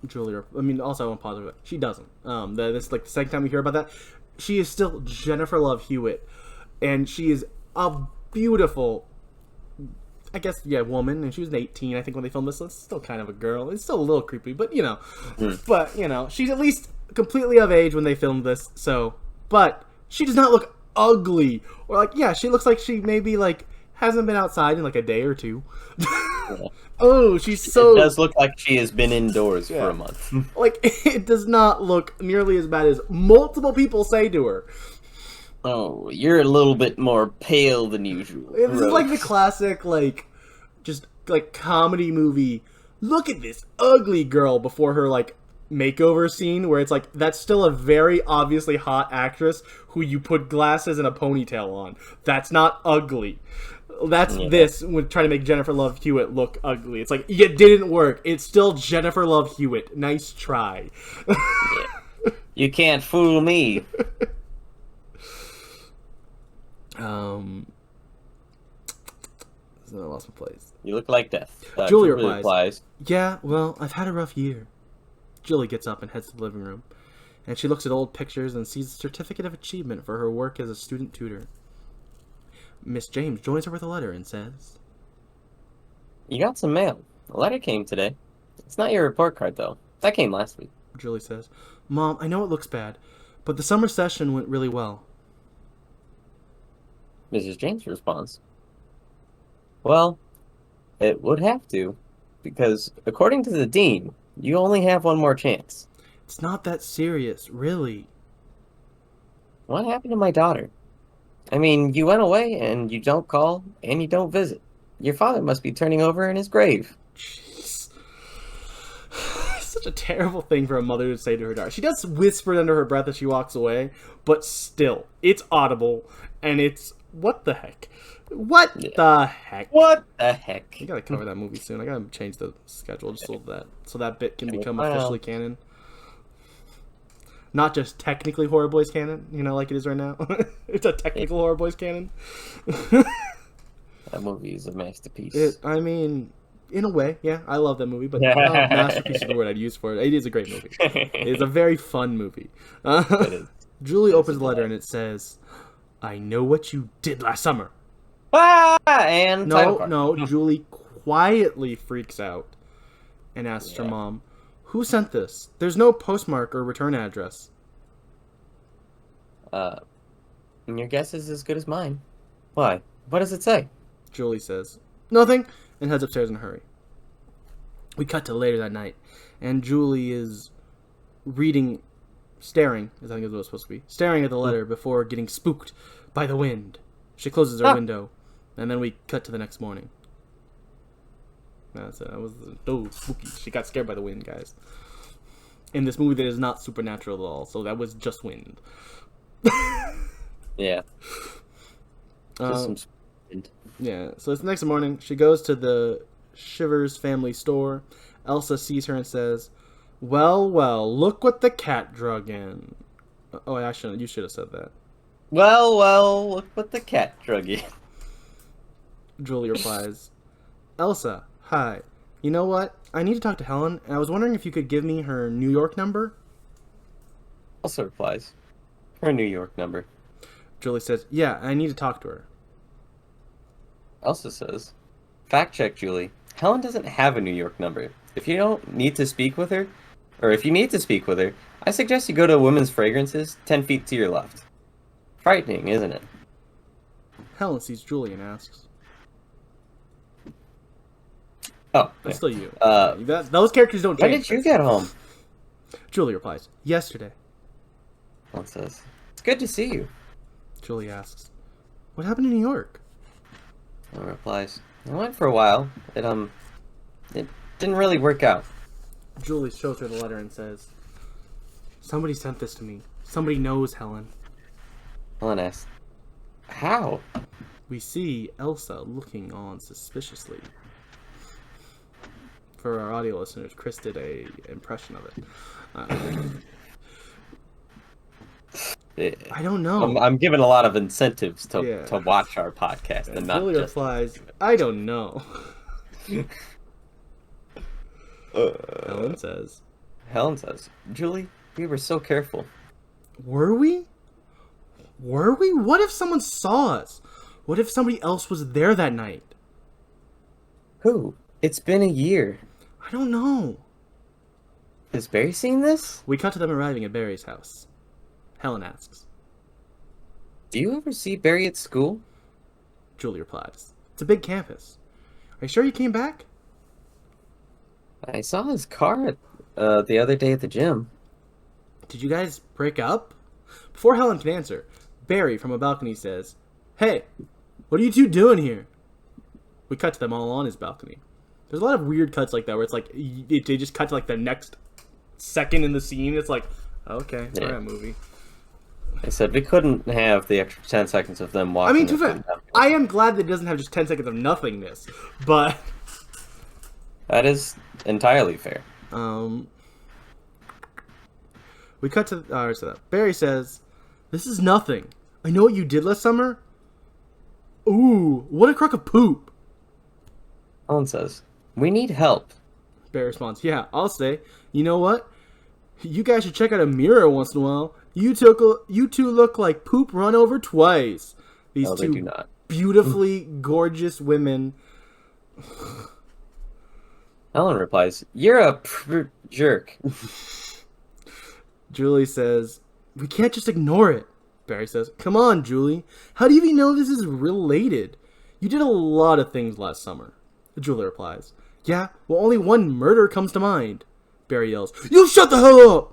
Julie, also I want to pause with it. She doesn't. This is like the second time we hear about that. She is still Jennifer Love Hewitt, and she is a beautiful, I guess, woman, and she was 18, I think, when they filmed this, so it's still kind of a girl. It's still a little creepy, but, she's at least completely of age when they filmed this, so, but she does not look ugly, or, she looks like she maybe, hasn't been outside in, a day or two. Yeah. Oh, she's so... It does look like she has been indoors for a month. It does not look nearly as bad as multiple people say to her. Oh, you're a little bit more pale than usual. This is the classic, comedy movie. Look at this ugly girl before her, makeover scene where it's that's still a very obviously hot actress who you put glasses and a ponytail on. That's not ugly. That's this with trying to make Jennifer Love Hewitt look ugly. It's it didn't work. It's still Jennifer Love Hewitt. Nice try. You can't fool me. I lost my place. You look like death. Julie replies, Yeah, well, I've had a rough year. Julie gets up and heads to the living room, and she looks at old pictures and sees a certificate of achievement for her work as a student tutor. Miss James joins her with a letter and says, You got some mail. A letter came today. It's not your report card, though. That came last week. Julie says, Mom, I know it looks bad, but the summer session went really well. Mrs. James responds, Well, it would have to, because according to the dean, you only have one more chance. It's not that serious, really. What happened to my daughter? I mean, you went away, and you don't call, and you don't visit. Your father must be turning over in his grave. Jeez. Such a terrible thing for a mother to say to her daughter. She does whisper it under her breath as she walks away, but still, it's audible, and it's, what the heck? What the heck? What the heck? I gotta cover that movie soon. I gotta change the schedule just so that bit can become officially canon. Not just technically Horror Boys canon, like it is right now. It's a technical Horror Boys canon. That movie is a masterpiece. In a way, yeah. I love that movie, but masterpiece is the word I'd use for it. It is a great movie. It is a very fun movie. It is. Julie opens the letter and it says, I know what you did last summer. And No, Julie quietly freaks out and asks her mom, Who sent this? There's no postmark or return address. Your guess is as good as mine. Why? What does it say? Julie says, Nothing, and heads upstairs in a hurry. We cut to later that night, and Julie is staring, as I think is what it's supposed to be, staring at the letter before getting spooked by the wind. She closes her window, and then we cut to the next morning. That's it. That was spooky. She got scared by the wind, guys. In this movie that is not supernatural at all, so that was just wind. Yeah. Just some wind. Yeah, so it's the next morning. She goes to the Shivers family store. Elsa sees her and says, Well, look what the cat drug in. Oh, you should have said that. Well, look what the cat drug in. Julie replies, Elsa, hi. You know what? I need to talk to Helen, and I was wondering if you could give me her New York number. Elsa replies, her New York number. Julie says, Yeah, I need to talk to her. Elsa says, Fact check, Julie. Helen doesn't have a New York number. If you don't need to speak with her, or if you need to speak with her, I suggest you go to Women's Fragrances, 10 feet to your left. Frightening, isn't it? Helen sees Julie and asks, Oh, that's still you. Those characters don't change. When did you get home? Julie replies, Yesterday. Helen says, It's good to see you. Julie asks, What happened in New York? Helen replies, I went for a while. It didn't really work out. Julie shows her the letter and says, Somebody sent this to me. Somebody knows Helen. Helen asks, How? We see Elsa looking on suspiciously. For our audio listeners, Chris did a impression of it. I don't know. I'm given a lot of incentives to watch our podcast and not Julie just... replies, I don't know. Helen says, Julie, we were so careful. Were we? What if someone saw us? What if somebody else was there that night? Who? It's been a year. I don't know. Has Barry seen this? We cut to them arriving at Barry's house. Helen asks, Do you ever see Barry at school? Julie replies, It's a big campus. Are you sure you came back? I saw his car the other day at the gym. Did you guys break up? Before Helen can answer, Barry from a balcony says, Hey, what are you two doing here? We cut to them all on his balcony. There's a lot of weird cuts like that where it's like they just cut to like the next second in the scene. It's like, okay, all right, movie. I said we couldn't have the extra 10 seconds of them walking. I mean, to be fair, I am glad that it doesn't have just 10 seconds of nothingness, but that is entirely fair. We cut to Barry says, This is nothing. I know what you did last summer. Ooh, what a crock of poop. Helen says, We need help. Barry responds, Yeah, I'll stay. You know what? You guys should check out a mirror once in a while. You two look like poop run over twice. They do not. beautifully gorgeous women. Helen replies, "You're a jerk." Julie says, "We can't just ignore it." Barry says, "Come on, Julie. How do you even know this is related? You did a lot of things last summer." Julie replies, "Yeah, well, only one murder comes to mind." Barry yells, "You shut the hell up!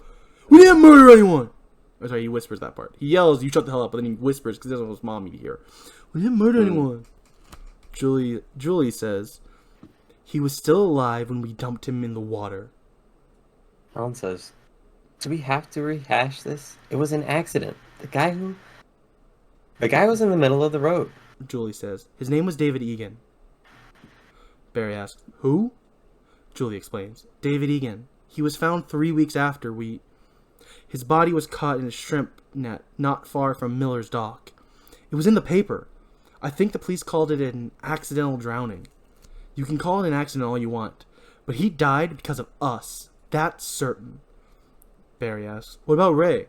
We didn't murder anyone!" Or sorry, he whispers that part. He yells, "You shut the hell up," but then he whispers because he doesn't want his mommy to hear. "We didn't murder anyone." Julie says, "He was still alive when we dumped him in the water." Helen says, "Do we have to rehash this? It was an accident. The guy was in the middle of the road." Julie says, "His name was David Egan." Barry asks, "Who?" Julie explains, "David Egan. He was found 3 weeks after His body was caught in a shrimp net not far from Miller's Dock. It was in the paper. I think the police called it an accidental drowning. You can call it an accident all you want, but he died because of us. That's certain." Barry asks, "What about Ray?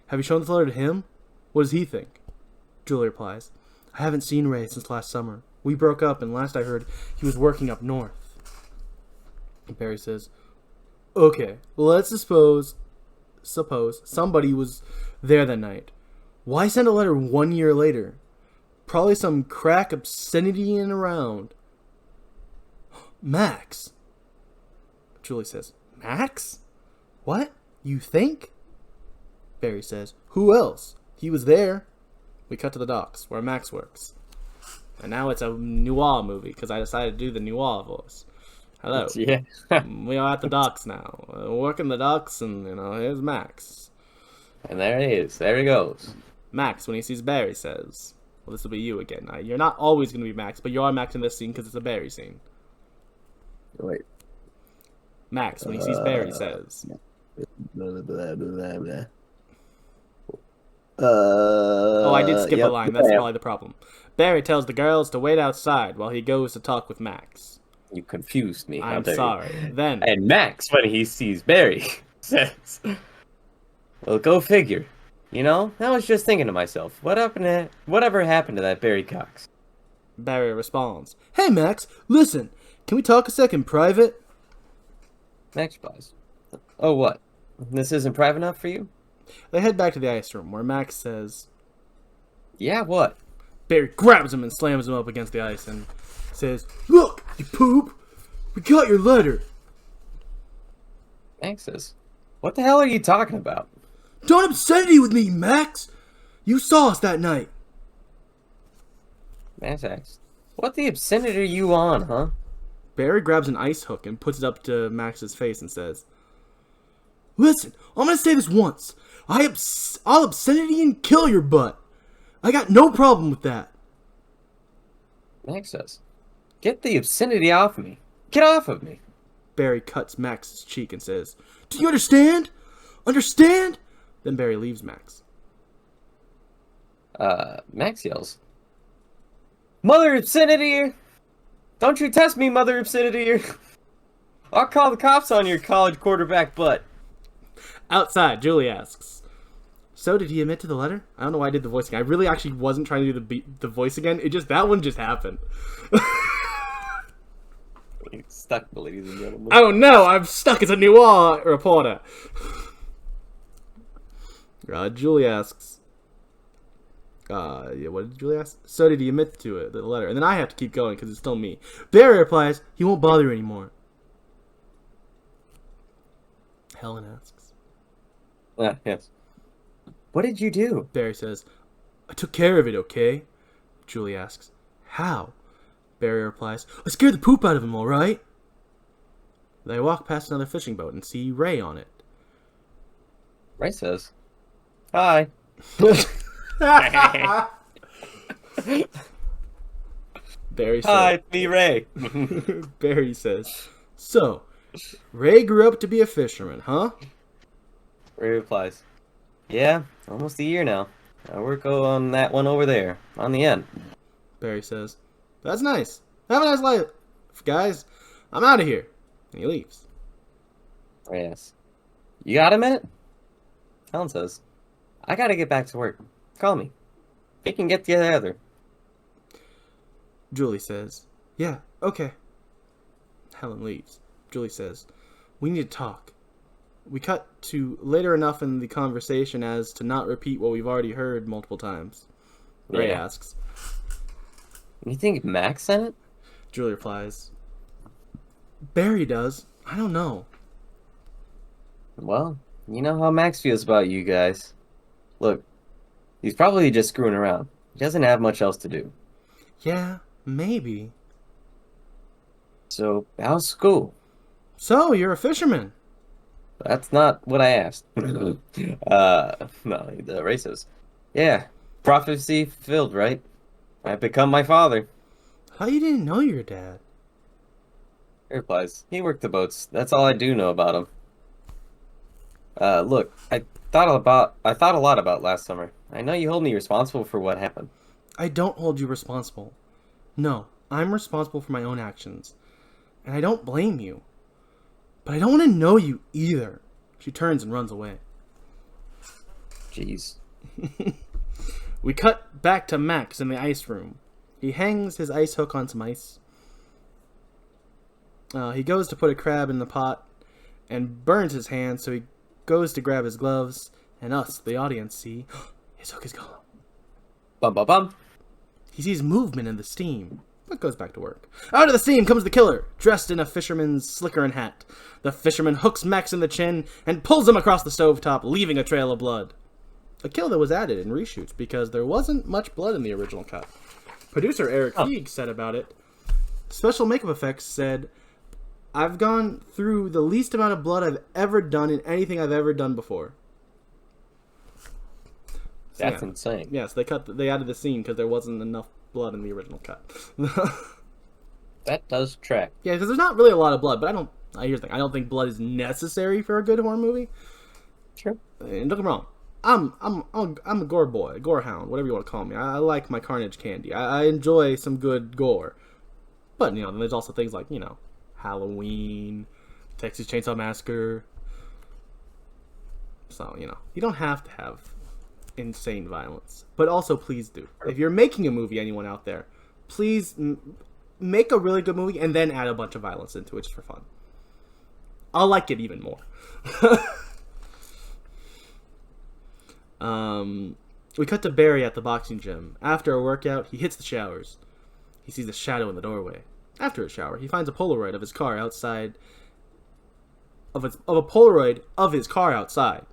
Have you shown the letter to him? What does he think?" Julie replies, "I haven't seen Ray since last summer. We broke up, and last I heard, he was working up north." Barry says, "Okay, let's suppose somebody was there that night. Why send a letter 1 year later? Probably some crack obscenity in around." "Max." Julie says, "Max? What? You think?" Barry says, "Who else? He was there." We cut to the docks, where Max works. And now it's a noir movie, because I decided to do the noir voice. "Hello." Yeah. We are at the docks now. Working the docks, and, here's Max. And there he is. There he goes. Max, when he sees Barry, says, "Well, this will be you again. Now, you're not always going to be Max, but you are Max in this scene because it's a Barry scene." Wait. Max, when he sees Barry, says, "Oh, I did skip a line. That's probably the problem." Barry tells the girls to wait outside while he goes to talk with Max. You confused me. I'm sorry. Then... And Max, when he sees Barry, says, "Well, go figure. I was just thinking to myself, whatever happened to that Barry Cox?" Barry responds, "Hey, Max, listen. Can we talk a second private?" Max replies, "Oh, what? This isn't private enough for you?" They head back to the ice room, where Max says, "Yeah, what?" Barry grabs him and slams him up against the ice and says, "Look, you poop! We got your letter!" Max says, "What the hell are you talking about?" "Don't obscenity with me, Max! You saw us that night!" Max asks, "What the obscenity are you on, huh?" Barry grabs an ice hook and puts it up to Max's face and says, "Listen, I'm gonna say this once. I'll obscenity and kill your butt. I got no problem with that." Max says, "Get the obscenity off me. Get off of me." Barry cuts Max's cheek and says, "Do you understand? Understand?" Then Barry leaves Max. Max yells, "Mother obscenity! Don't you test me, mother obscenity! I'll call the cops on your college quarterback butt." Outside, Julie asks, "So did he admit to the letter?" I don't know why I did the voice again. I really actually wasn't trying to do the voice again. That one just happened. He's stuck, ladies and gentlemen. Oh no, I'm stuck as a noir reporter. Julie asks, what did Julie ask? "So did he admit to it, the letter?" And then I have to keep going because it's still me. Barry replies, "He won't bother you anymore." Helen asks, Yes. "What did you do?" Barry says, "I took care of it, okay?" Julie asks, "How?" Barry replies, "I scared the poop out of him, alright?" They walk past another fishing boat and see Ray on it. Ray says, "Hi." Barry says, "Hi, it's me, Ray." Barry says, "So, Ray grew up to be a fisherman, huh?" Ray replies, "Yeah, almost a year now. I work on that one over there, on the end." Barry says, "That's nice. Have a nice life, guys. I'm out of here." And he leaves. Ray asks, "You got a minute?" Helen says, "I gotta get back to work. Call me. We can get together." Julie says, "Yeah, okay." Helen leaves. Julie says, "We need to talk." We cut to later enough in the conversation as to not repeat what we've already heard multiple times. Ray asks, "You think Max sent it?" Julie replies, "Barry does. I don't know." "Well, you know how Max feels about you guys. Look, he's probably just screwing around. He doesn't have much else to do." "Yeah, maybe." "So, how's school?" "So, you're a fisherman." "That's not what I asked." No, the racist. "Yeah, prophecy fulfilled, right? I've become my father." "How you didn't know your dad?" He replies, "He worked the boats. That's all I do know about him." Look, I thought a lot about last summer. I know you hold me responsible for what happened." "I don't hold you responsible. No, I'm responsible for my own actions. And I don't blame you. But I don't want to know you either." She turns and runs away. Jeez. We cut back to Max in the ice room. He hangs his ice hook on some ice. He goes to put a crab in the pot and burns his hand, so he goes to grab his gloves, and us, the audience, see his hook is gone. Bum bum bum. He sees movement in the steam, but goes back to work. Out of the steam comes the killer, dressed in a fisherman's slicker and hat. The fisherman hooks Max in the chin and pulls him across the stovetop, leaving a trail of blood. A kill that was added in reshoots because there wasn't much blood in the original cut. Producer Eric Teague said about it, "Special makeup effects said, I've gone through the least amount of blood I've ever done in anything I've ever done before." So, That's insane. Yes, they added the scene because there wasn't enough blood in the original cut. That does track. Yeah, because there's not really a lot of blood, but here's the thing, I don't think blood is necessary for a good horror movie. Sure. And don't get me wrong, I'm a gore boy, gore hound, whatever you want to call me. I like my carnage candy. I enjoy some good gore. But, there's also things like, Halloween, Texas Chainsaw Massacre. So, you don't have to have insane violence. But also, please do. If you're making a movie, anyone out there, please make a really good movie and then add a bunch of violence into it just for fun. I'll like it even more. We cut to Barry at the boxing gym. After a workout, he hits the showers. He sees a shadow in the doorway. After a shower, he finds a Polaroid of his car outside. Of a Polaroid of his car outside.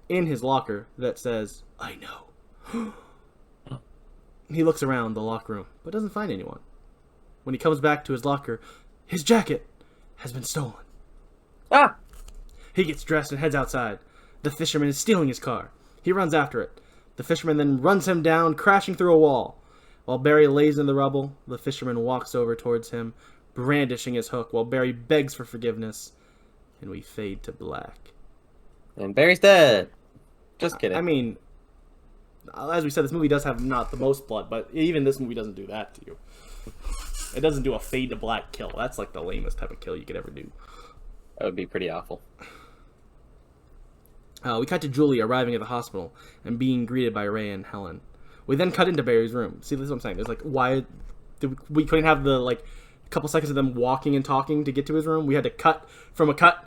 In his locker that says, "I know." He looks around the locker room, but doesn't find anyone. When he comes back to his locker, his jacket has been stolen. Ah! He gets dressed and heads outside. The fisherman is stealing his car. He runs after it. The fisherman then runs him down, crashing through a wall. While Barry lays in the rubble, the fisherman walks over towards him, brandishing his hook, while Barry begs for forgiveness. And we fade to black. And Barry's dead. Just kidding. I mean, as we said, this movie does have not the most blood, but even this movie doesn't do that to you. It doesn't do a fade to black kill. That's like the lamest type of kill you could ever do. That would be pretty awful. We cut to Julie arriving at the hospital and being greeted by Ray and Helen. We then cut into Barry's room. See, this is what I'm saying. There's why we couldn't have the couple seconds of them walking and talking to get to his room. We had to cut from a cut.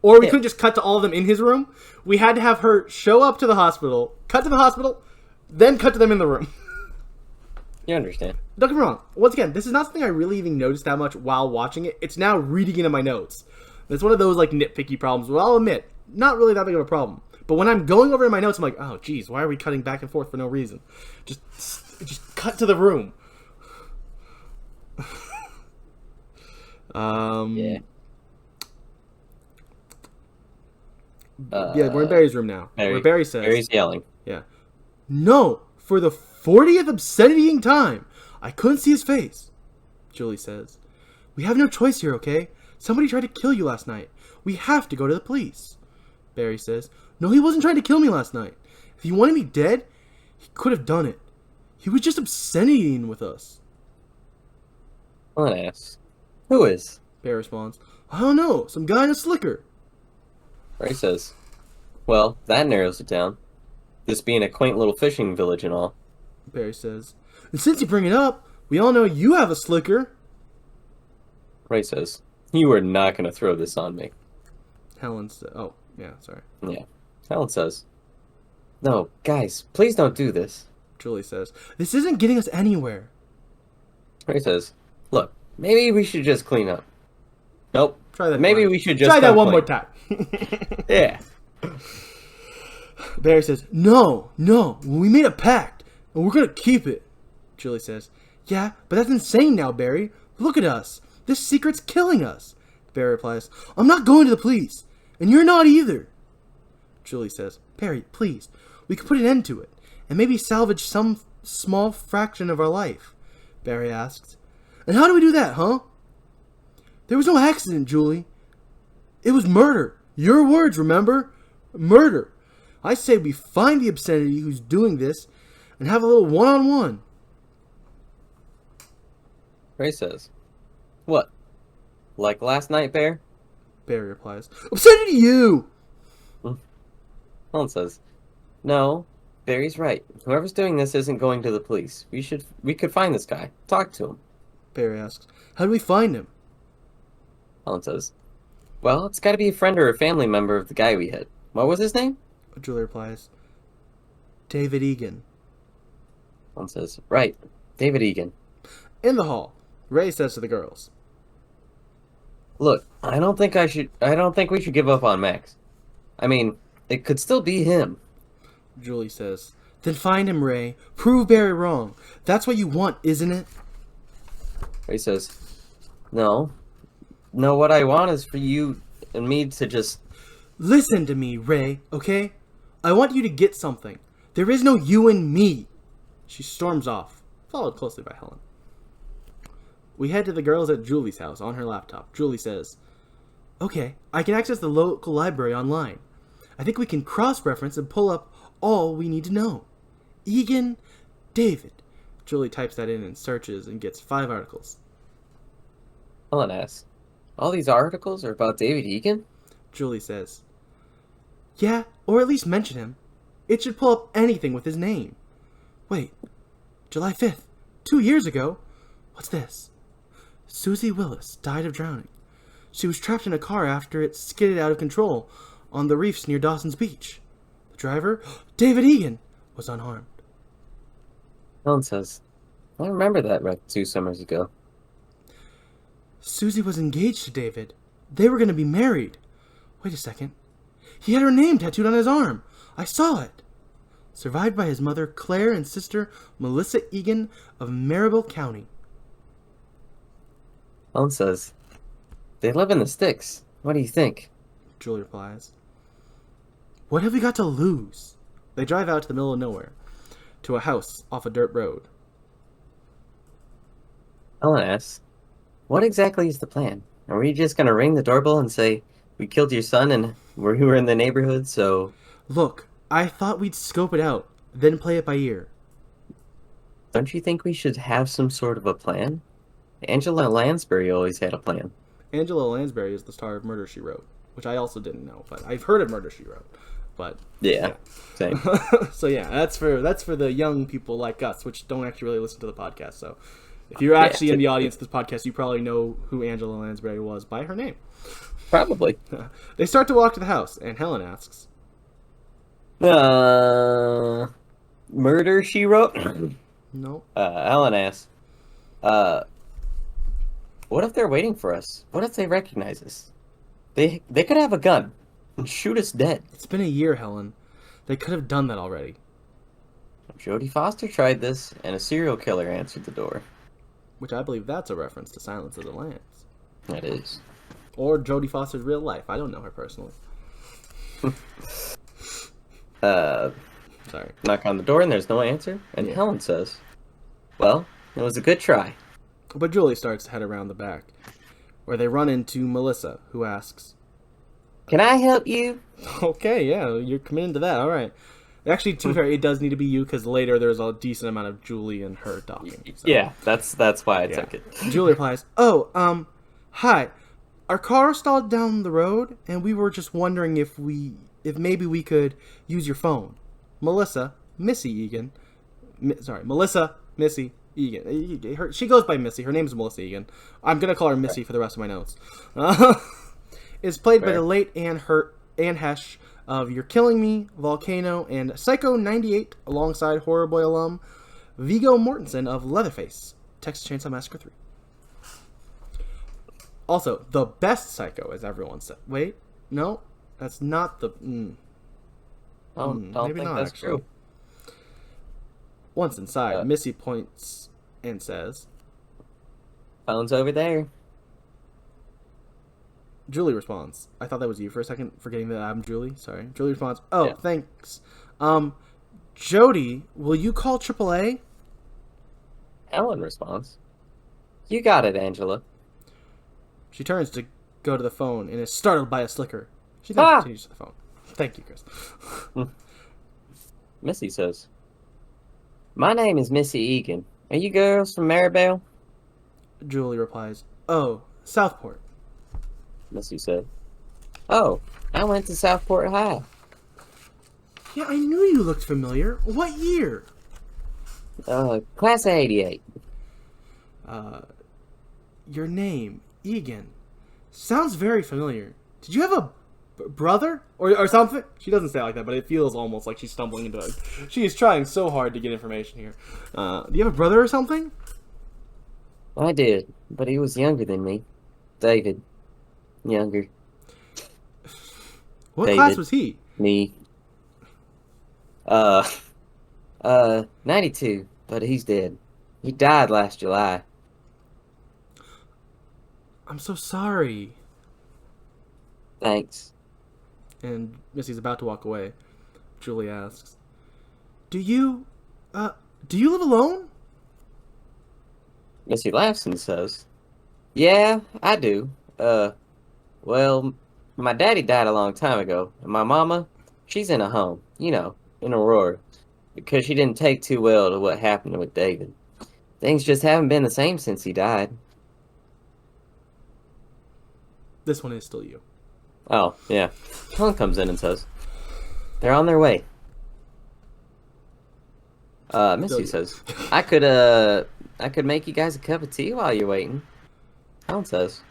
Or we couldn't just cut to all of them in his room. We had to have her show up to the hospital, cut to the hospital, then cut to them in the room. You understand. Don't get me wrong. Once again, this is not something I really even noticed that much while watching it. It's now reading into my notes. It's one of those nitpicky problems. Well, I'll admit, not really that big of a problem. But when I'm going over in my notes, I'm like, oh, geez, why are we cutting back and forth for no reason? Just cut to the room. Yeah. Yeah, we're in Barry's room now. Where Barry says... Barry's yelling. Yeah. "No, for the 40th obscenitying time. I couldn't see his face." Julie says, "We have no choice here, okay? Somebody tried to kill you last night. We have to go to the police." Barry says, "No, he wasn't trying to kill me last night. If he wanted me dead, he could have done it. He was just obscenitying with us." What an ass. Who is? Barry responds, "I don't know, some guy in a slicker." Ray says, "Well, that narrows it down. This being a quaint little fishing village and all." Barry says, And since you bring it up, we all know you have a slicker. Ray says, "You are not going to throw this on me." Helen says, oh, yeah, sorry. Yeah. Helen says, "No, guys, please don't do this." Julie says, this isn't getting us anywhere. Ray says, "Look, maybe we should just clean up." Nope. Try that. Maybe we should just try that one clean. more time. Yeah. Barry says, no, we made a pact, and we're gonna keep it. Julie says, yeah, but that's insane now, Barry. Look at us. This secret's killing us. Barry replies, I'm not going to the police, and you're not either. Julie says, Barry, please, we could put an end to it, and maybe salvage some small fraction of our life. Barry asks, and how do we do that, huh? There was no accident, Julie. It was murder. Your words, remember? Murder. I say we find the obscenity who's doing this and have a little one-on-one. Ray says, what? Like last night, Bear? Barry replies, obscenity you! Helen says, no, Barry's right. Whoever's doing this isn't going to the police. We could find this guy. Talk to him. Barry asks, how do we find him? Helen says, well, it's got to be a friend or a family member of the guy we hit. What was his name? Julie replies, David Egan. Helen says, right, David Egan. In the hall, Ray says to the girls, look, I don't think we should give up on Max. I mean, it could still be him. Julie says, then find him, Ray. Prove Barry wrong. That's what you want, isn't it? Ray says, no, what I want is for you and me to just... Listen to me, Ray, okay? I want you to get something. There is no you and me. She storms off, followed closely by Helen. We head to the girls at Julie's house on her laptop. Julie says, okay, I can access the local library online. I think we can cross-reference and pull up all we need to know. Egan, David. Julie types that in and searches and gets 5 articles. Helen asks, all these articles are about David Egan? Julie says, yeah, or at least mention him. It should pull up anything with his name. Wait, July 5th, 2 years ago? What's this? Susie Willis died of drowning. She was trapped in a car after it skidded out of control on the reefs near Dawson's Beach. The driver, David Egan, was unharmed. Helen says, I remember that wreck 2 summers ago. Susie was engaged to David. They were going to be married. Wait a second. He had her name tattooed on his arm. I saw it. Survived by his mother, Claire, and sister, Melissa Egan of Maribel County. Helen says, they live in the sticks. What do you think? Julie replies, what have we got to lose? They drive out to the middle of nowhere, to a house off a dirt road. Helen asks, what exactly is the plan? Are we just going to ring the doorbell and say, we killed your son and we were in the neighborhood, so... Look, I thought we'd scope it out, then play it by ear. Don't you think we should have some sort of a plan? Angela Lansbury always had a plan. Angela Lansbury is the star of Murder, She Wrote, which I also didn't know, but I've heard of Murder, She Wrote. But yeah. Same. So yeah, that's for the young people like us, which don't actually really listen to the podcast. So if you're actually in the audience of this podcast, you probably know who Angela Lansbury was by her name. Probably. They start to walk to the house, and Helen asks, Murder, She Wrote? No. Helen asks, what if they're waiting for us? What if they recognize us? They could have a gun and shoot us dead. It's been a year, Helen. They could have done that already. Jodie Foster tried this, and a serial killer answered the door. Which I believe that's a reference to Silence of the Lambs. That is. Or Jodie Foster's real life. I don't know her personally. Sorry. Knock on the door and there's no answer, and Yeah. Helen says, well, it was a good try. But Julie starts to head around the back, where they run into Melissa, who asks, can I help you? okay, yeah, you're committing to that, alright. Actually, to be fair, it does need to be you, because later there's a decent amount of Julie and her talking. So. Yeah, that's why I took it. Julie replies, hi, our car stalled down the road, and we were just wondering if maybe we could use your phone. Melissa, Missy Egan, Melissa, Missy Egan. She goes by Missy. Her name's Melissa Egan. I'm gonna call her Missy for the rest of my notes. Is played by the late Anne Hesh of You're Killing Me, Volcano, and Psycho 98, alongside Horror Boy alum Viggo Mortensen of Leatherface, Texas Chainsaw Massacre 3. Also, the best Psycho, as everyone said. Wait, no, that's not the. Don't maybe think not, that's actually. true. Once inside, Missy points and says, "Phone's over there." Julie responds, I thought that was you for a second, forgetting that I'm Julie. Sorry. Julie responds, oh, yeah. Thanks. Jody, will you call AAA? Ellen responds, you got it, Angela. She turns to go to the phone and is startled by a slicker. She then continues to the phone. Thank you, Chris. Missy says, my name is Missy Egan. Are you girls from Maribel? Julie replies, oh, Southport. Missy said, oh, I went to Southport High. Yeah, I knew you looked familiar. What year? Class of 88. Your name, Egan, sounds very familiar. Did you have a brother? Or something? She doesn't say it like that, but it feels almost like she's stumbling into it. She is trying so hard to get information here. Do you have a brother or something? I did, but he was younger than me. David. Younger. What class was he? Me. 92, but he's dead. He died last July. I'm so sorry. Thanks. And Missy's about to walk away. Julie asks, Do you live alone? Missy laughs and says, yeah, I do. Well, my daddy died a long time ago, and my mama, she's in a home, in Aurora, because she didn't take too well to what happened with David. Things just haven't been the same since he died. This one is still you. Oh, yeah. Helen comes in and says, they're on their way. Missy says, I could make you guys a cup of tea while you're waiting. Helen says,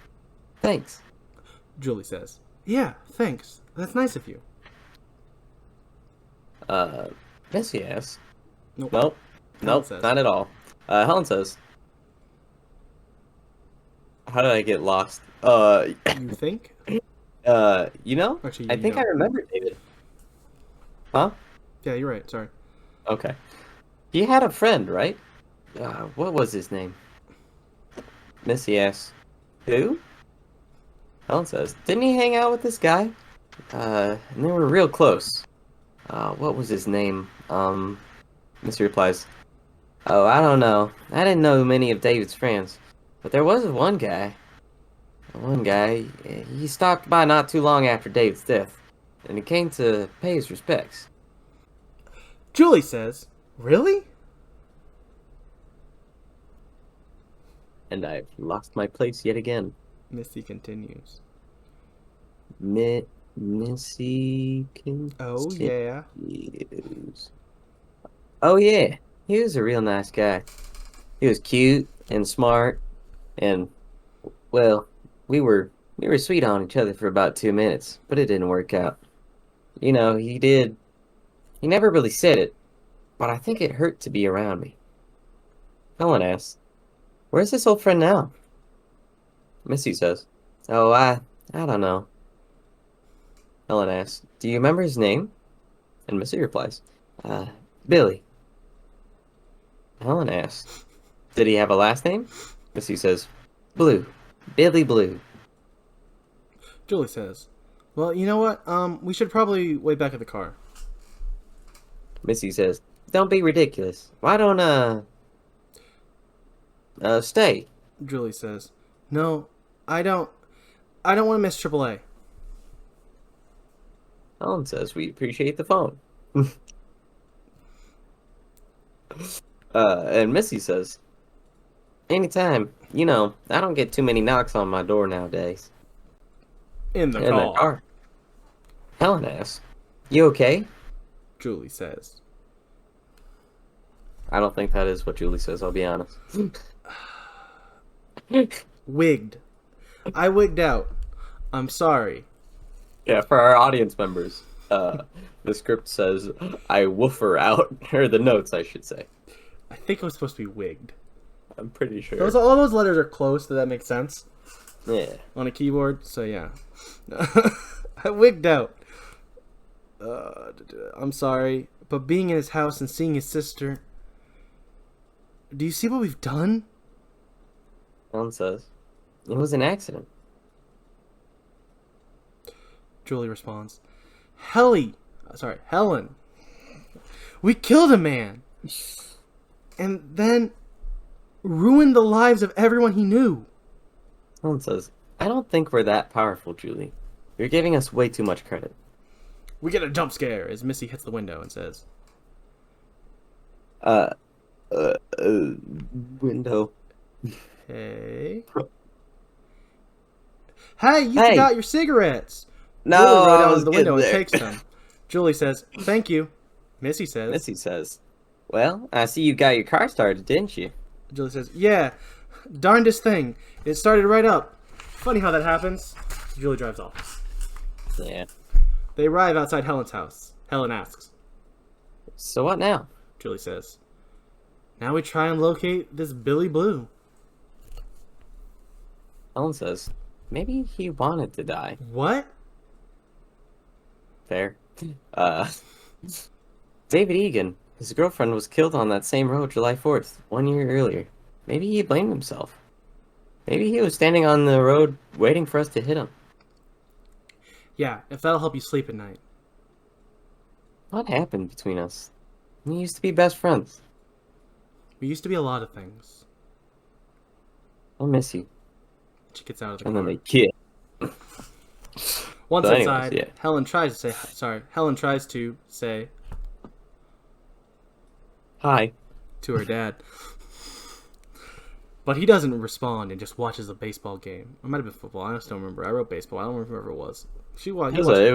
thanks. Julie says, yeah, thanks. That's nice of you. Missy asks, Nope, not at all. Helen says, how did I get lost? You think? Actually, I think I remember David. Huh? Yeah, you're right. Sorry. Okay. He had a friend, right? What was his name? Missy asks, who? Helen says, didn't he hang out with this guy? And they were real close. What was his name? Missy replies, oh, I don't know. I didn't know many of David's friends. But there was one guy. He stopped by not too long after David's death. And he came to pay his respects. Julie says, really? And I've lost my place yet again. Missy continues. Missy continues. Oh, yeah. Oh, yeah. He was a real nice guy. He was cute and smart. And, well, we were sweet on each other for about 2 minutes. But it didn't work out. He never really said it. But I think it hurt to be around me. Helen asks, where's this old friend now? Missy says, oh, I don't know. Helen asks, do you remember his name? And Missy replies, Billy. Helen asks, did he have a last name? Missy says, Blue. Billy Blue. Julie says, well, you know what? We should probably wait back at the car. Missy says, don't be ridiculous. Why don't, stay? Julie says, no, I don't want to miss AAA. Helen says, we appreciate the phone. And Missy says, anytime. I don't get too many knocks on my door nowadays. In the car. Helen asks, you okay? Julie says, I don't think that is what Julie says, I'll be honest. Wigged. I wigged out. I'm sorry. Yeah, for our audience members, the script says, I woofer out. Or the notes, I should say. I think it was supposed to be wigged. I'm pretty sure. All those letters are close, so that makes sense. Yeah. On a keyboard, so yeah. I wigged out. I'm sorry, but being in his house and seeing his sister... Do you see what we've done? Helen says, it was an accident. Julie responds, Helen. We killed a man. And then ruined the lives of everyone he knew. Helen says, I don't think we're that powerful, Julie. You're giving us way too much credit. We get a jump scare as Missy hits the window and says, window. Hey, you forgot your cigarettes. No, Julie rolled down to the window and takes them. Julie says, thank you. Missy says, well, I see you got your car started, didn't you? Julie says, yeah, darndest thing. It started right up. Funny how that happens. Julie drives off. Yeah. They arrive outside Helen's house. Helen asks, so what now? Julie says, now we try and locate this Billy Blue. Helen says, maybe he wanted to die. What? Fair. David Egan, his girlfriend was killed on that same road July 4th, 1 year earlier. Maybe he blamed himself. Maybe he was standing on the road waiting for us to hit him. Yeah, if that'll help you sleep at night. What happened between us? We used to be best friends. We used to be a lot of things. I'll miss you. She gets out of the car. car. And then they kiss. Once inside, yeah. Helen tries to say hi to her dad. But he doesn't respond and just watches a baseball game. It might have been football. I just don't remember. I wrote baseball. I don't remember what it was. It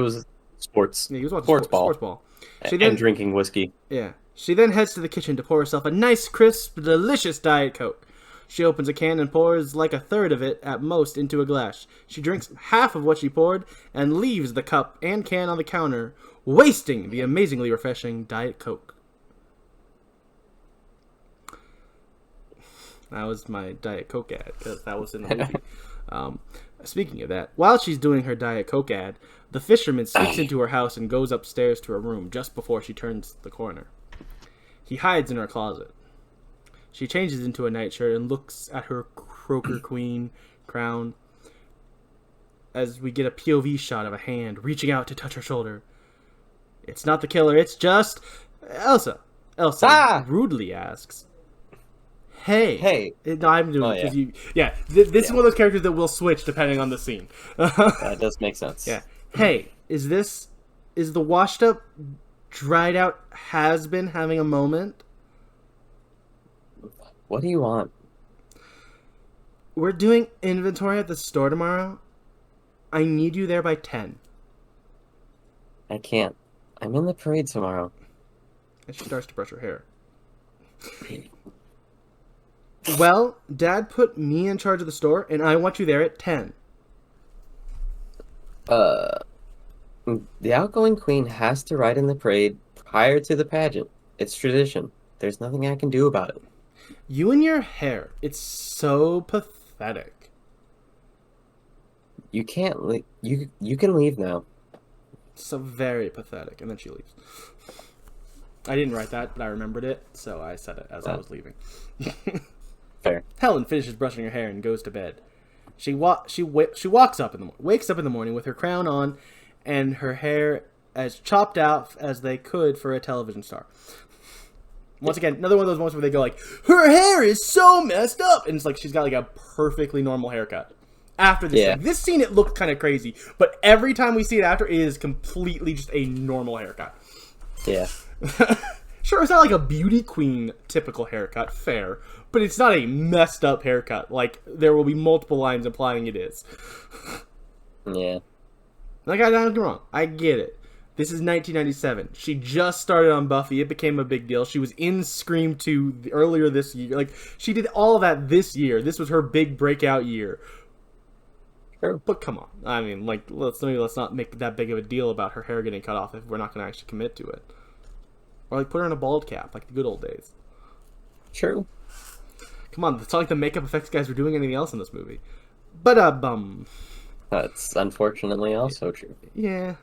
was sports. Yeah, he was watching sports ball. And drinking whiskey. Yeah. She then heads to the kitchen to pour herself a nice, crisp, delicious Diet Coke. She opens a can and pours like a third of it at most into a glass. She drinks half of what she poured and leaves the cup and can on the counter, wasting the amazingly refreshing Diet Coke. That was my Diet Coke ad, because that was in the movie. Speaking of that, while she's doing her Diet Coke ad, the fisherman sneaks into her house and goes upstairs to her room just before she turns the corner. He hides in her closet. She changes into a nightshirt and looks at her Croaker Queen crown as we get a POV shot of a hand reaching out to touch her shoulder. It's not the killer, it's just Elsa. Elsa rudely asks, Hey. No, I'm doing it because this is one of those characters that will switch depending on the scene. That does make sense. Yeah. Hey, is the washed up, dried out has-been having a moment? What do you want? We're doing inventory at the store tomorrow. I need you there by 10. I can't. I'm in the parade tomorrow. And she starts to brush her hair. Well, Dad put me in charge of the store, and I want you there at 10. The outgoing queen has to ride in the parade prior to the pageant. It's tradition. There's nothing I can do about it. You and your hair. It's so pathetic. You can't leave. You can leave now. So very pathetic. And then she leaves. I didn't write that, but I remembered it, so I said it as I was leaving. Fair. Helen finishes brushing her hair and goes to bed. She wakes up in the morning with her crown on and her hair as chopped out as they could for a television star. Once again, another one of those moments where they go like, her hair is so messed up, and it's like she's got like a perfectly normal haircut. After this thing. This scene, it looked kind of crazy, but every time we see it after, it is completely just a normal haircut. Yeah. Sure, it's not like a beauty queen typical haircut, fair, but it's not a messed up haircut. Like, there will be multiple lines implying it is. Yeah. Like, I don't get me wrong. I get it. This is 1997. She just started on Buffy. It became a big deal. She was in Scream 2 earlier this year. Like, she did all of that this year. This was her big breakout year. Sure. But come on. I mean, like, let's not make that big of a deal about her hair getting cut off if we're not going to actually commit to it. Or, like, put her in a bald cap, like the good old days. True. Come on, it's not like the makeup effects guys were doing anything else in this movie. But, That's unfortunately also true. Yeah.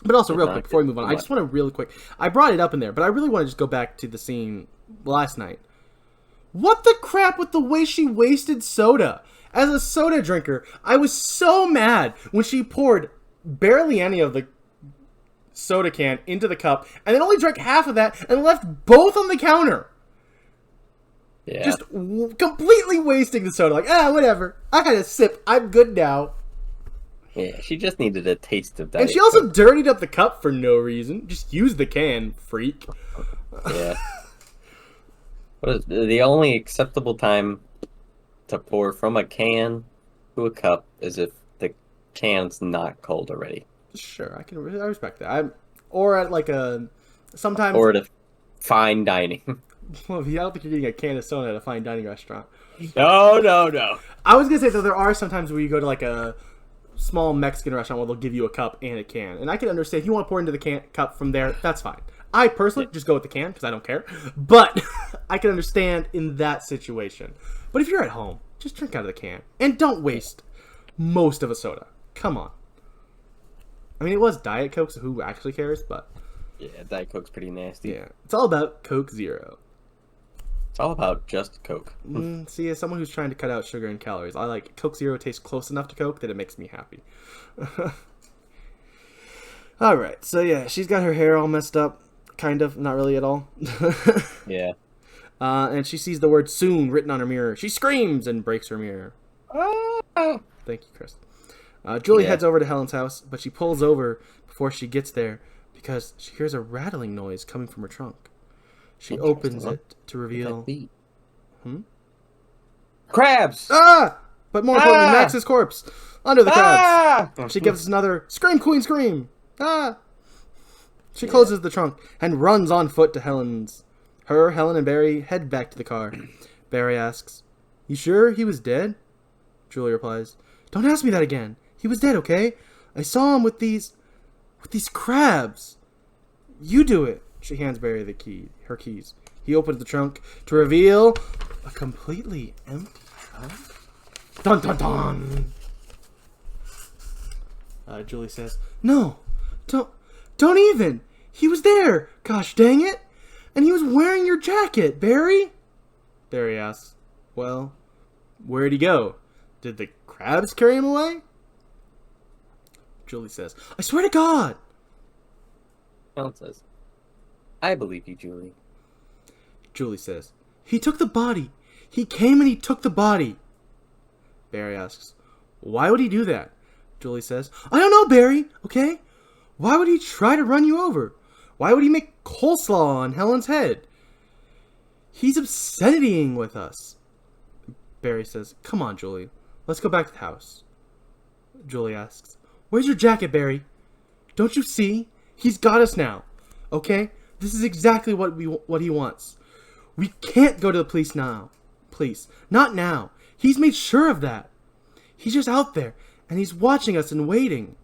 But also, real quick, before we move on, I just want to really quick... I brought it up in there, but I really want to just go back to the scene last night. What the crap with the way she wasted soda? As a soda drinker, I was so mad when she poured barely any of the soda can into the cup, and then only drank half of that, and left both on the counter. Yeah. Just completely wasting the soda. Like, whatever. I had a sip. I'm good now. Yeah, she just needed a taste of that. And she also dirtied up the cup for no reason. Just use the can, freak. Yeah. What is the only acceptable time to pour from a can to a cup is if the can's not cold already. Sure, I respect that. Or at like sometimes. Or at fine dining. Well, I don't think you're getting a can of soda at a fine dining restaurant. No. I was gonna say, though, there are sometimes where you go to like a small Mexican restaurant where they'll give you a cup and a can, and I can understand if you want to pour into the cup from there, that's fine. I personally just go with the can because I don't care, but I can understand in that situation. But if you're at home, just drink out of the can and don't waste most of a soda. Come on. I mean, it was Diet Coke, so who actually cares? But yeah, Diet Coke's pretty nasty. Yeah, it's all about Coke Zero. It's all about just Coke. See, as someone who's trying to cut out sugar and calories, I like Coke Zero tastes close enough to Coke that it makes me happy. Alright, so yeah, she's got her hair all messed up. Kind of, not really at all. Yeah. And she sees the word soon written on her mirror. She screams and breaks her mirror. Oh. Thank you, Chris. Julie heads over to Helen's house, but she pulls over before she gets there because she hears a rattling noise coming from her trunk. She opens it to reveal... Crabs! Ah! But more importantly, Max's corpse. Under the crabs. She gives us another scream, queen, scream. Ah! She closes the trunk and runs on foot to Helen's. Her, Helen, and Barry head back to the car. Barry asks, "You sure he was dead?" Julie replies, "Don't ask me that again. He was dead, okay? I saw him with these crabs." "You do it." She hands Barry her keys. He opens the trunk to reveal a completely empty trunk. Dun dun dun! Julie says, "No, don't even. He was there. Gosh dang it. And he was wearing your jacket, Barry." Barry asks, "Well, where'd he go? Did the crabs carry him away?" Julie says, "I swear to God." Helen says, "I believe you, Julie." Julie says, "He took the body. He came and he took the body." Barry asks, "Why would he do that?" Julie says, "I don't know, Barry, okay? Why would he try to run you over? Why would he make coleslaw on Helen's head? He's obscenitying with us." Barry says, "Come on, Julie. Let's go back to the house." Julie asks, "Where's your jacket, Barry? Don't you see? He's got us now. Okay? This is exactly what he wants. We can't go to the police now. Please. Not now. He's made sure of that. He's just out there, and he's watching us and waiting.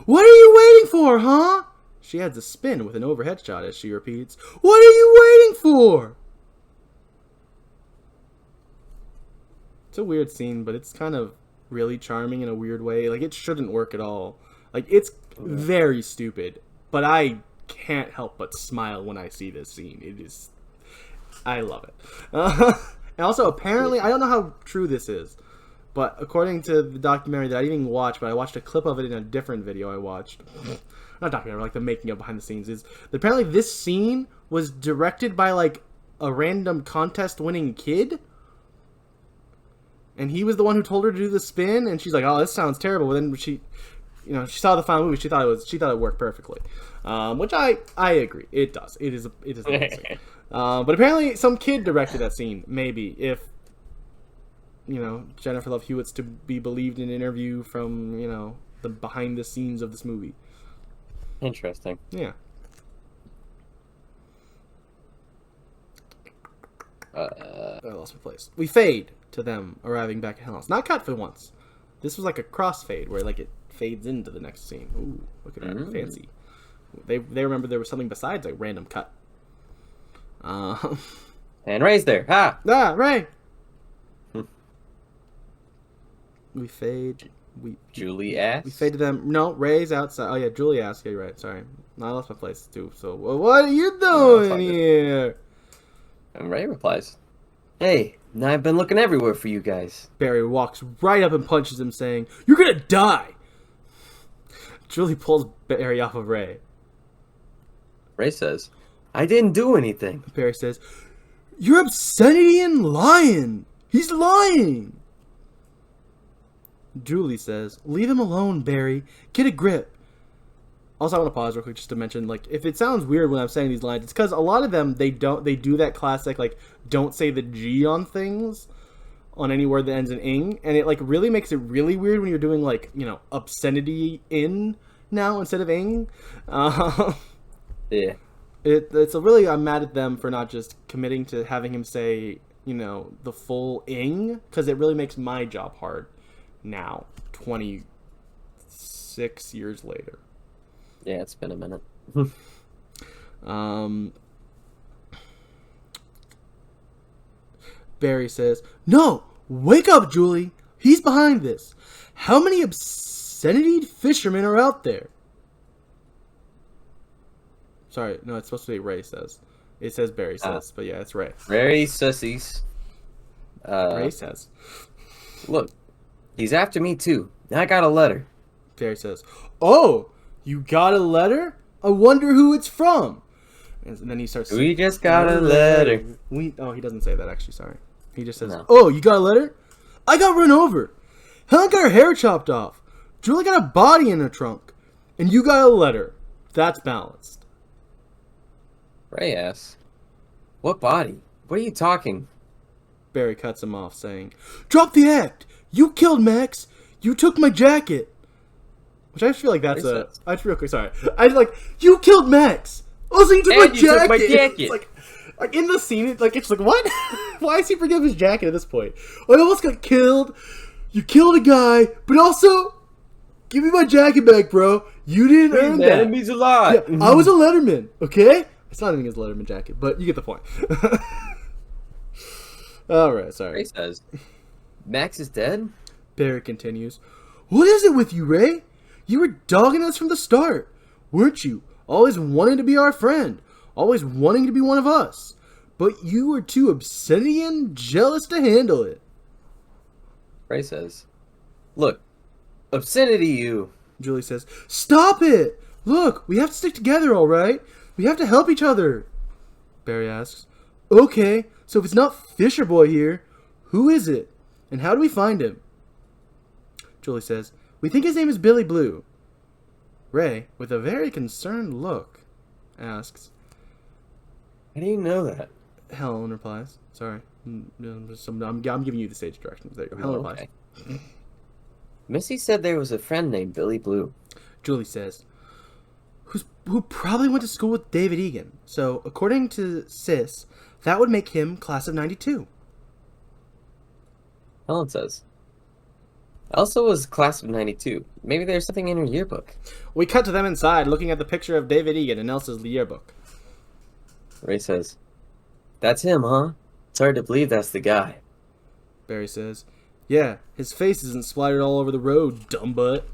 What are you waiting for, huh?" She adds a spin with an overhead shot as she repeats, "What are you waiting for?" It's a weird scene, but it's kind of really charming in a weird way. Like, it shouldn't work at all. Like, it's very stupid, but I can't help but smile when I see this scene. I love it. And also, apparently, I don't know how true this is, but according to the documentary that I didn't even watch, but I watched a clip of it in a different video I watched. Not documentary, like the making of behind the scenes, is that apparently this scene was directed by like a random contest winning kid. And he was the one who told her to do the spin, and she's like, "Oh, this sounds terrible." And then she saw the final movie. She thought it worked perfectly, which I agree. It does. It is amazing. But apparently, some kid directed that scene. Maybe if Jennifer Love Hewitt's to be believed in an interview from the behind the scenes of this movie. Interesting. Yeah. I lost my place. We fade to them arriving back at Hellhouse. Not cut for once. This was like a crossfade where like it fades into the next scene. Ooh, look at that. Fancy. They remember there was something besides a random cut. And Ray's there. Ha! Ah, Ray! We fade. Julie asks. We fade to them. No, Ray's outside. Oh yeah, Julie asked. Yeah, you're right. Sorry, I lost my place too. So what are you doing here? And Ray replies, "Hey, I've been looking everywhere for you guys." Barry walks right up and punches him, saying, "You're gonna die." Julie pulls Barry off of Ray. Ray says, "I didn't do anything." Barry says, "You're obscenity and lying. He's lying." Julie says, "Leave him alone, Barry. Get a grip." Also, I want to pause real quick just to mention, like, if it sounds weird when I'm saying these lines, it's because a lot of them, they do that classic, like, don't say the G on things, on any word that ends in ing, and it, like, really makes it really weird when you're doing, like, you know, obscenity in now instead of ing. Yeah. It's a really, I'm mad at them for not just committing to having him say, you know, the full ing, because it really makes my job hard now, 26 years later. Yeah, it's been a minute. Barry says, "No! Wake up, Julie! He's behind this! How many obscenity fishermen are out there?" Sorry, no, it's supposed to be Ray says. It says Barry says, but yeah, it's Ray. Ray sissies. Ray says, "Look, he's after me too. I got a letter." Barry says, "Oh! You got a letter? I wonder who it's from." And then he starts. "We just got a letter." Oh, he doesn't say that actually. Sorry. He just says, No. "Oh, you got a letter? I got run over. Helen got her hair chopped off. Julie got a body in her trunk, and you got a letter. That's balanced." Ray asks, "What body? What are you talking?" Barry cuts him off, saying, "Drop the act. You killed Max. You took my jacket." Which I just feel like that's a. I just real quick. Sorry, I just like, "You killed Max. Also, you took my jacket." Took my jacket. It's like in the scene, it's like what? Why is he forgetting his jacket at this point? I almost got killed. You killed a guy, but also, give me my jacket back, bro. You didn't earn that. That means a lot. Yeah, I was a letterman. Okay, it's not even his letterman jacket, but you get the point. All right, sorry. Ray says, "Max is dead?" Barry continues, "What is it with you, Ray? You were dogging us from the start, weren't you? Always wanting to be our friend. Always wanting to be one of us. But you were too obscenity and jealous to handle it." Ray says, "Look, obscenity you." Julie says, "Stop it! Look, we have to stick together, all right? We have to help each other." Barry asks, "Okay, so if it's not Fisher Boy here, who is it? And how do we find him?" Julie says, "We think his name is Billy Blue." Ray, with a very concerned look, asks, "How do you know that?" Helen replies, "Sorry, I'm giving you the stage directions. There you go." Helen replies. "Missy said there was a friend named Billy Blue." Julie says, who probably went to school with David Egan. So, according to Sis, that would make him class of 92. Helen says, "Elsa was class of 92. Maybe there's something in her yearbook." We cut to them inside, looking at the picture of David Egan in Elsa's yearbook. Ray says, "That's him, huh? It's hard to believe that's the guy." Barry says, "Yeah, his face isn't splattered all over the road, dumb butt."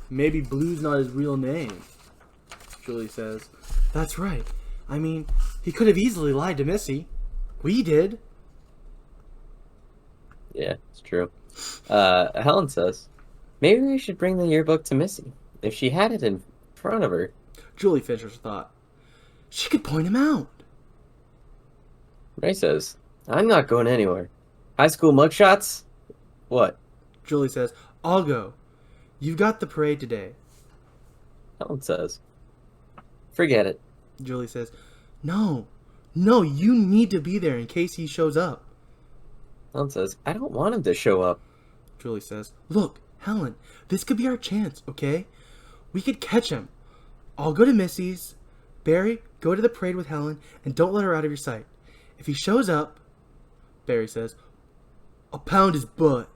"Maybe Blue's not his real name." Julie says, "That's right. I mean, he could have easily lied to Missy. We did." Yeah, it's true. Helen says, "Maybe we should bring the yearbook to Missy. If she had it in front of her." Julie finishes her thought. "She could point him out." Ray says, "I'm not going anywhere. High school mugshots? What?" Julie says, "I'll go. You've got the parade today." Helen says, "Forget it." Julie says, No, you need to be there in case he shows up." Helen says, "I don't want him to show up." Julie says, "Look, Helen, this could be our chance, okay? We could catch him. I'll go to Missy's. Barry, go to the parade with Helen and don't let her out of your sight. If he shows up, Barry says, I'll pound his butt.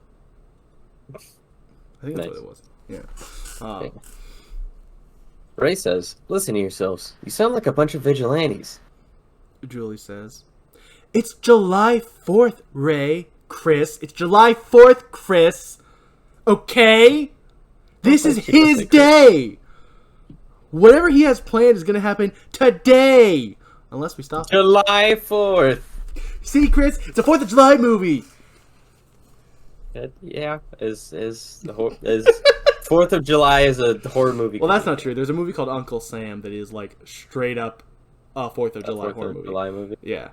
I think that's what it was. Yeah. Ray says, listen to yourselves. You sound like a bunch of vigilantes. Julie says, it's July 4th, Ray. Chris. It's July 4th, Chris. Okay? This is his day. Whatever he has planned is going to happen today. Unless we stop. July 4th. See, Chris? It's a 4th of July movie. Yeah. Is 4th of July is a horror movie. Well, that's not true. There's a movie called Uncle Sam that is like straight up a 4th of July horror movie. July movie. Yeah.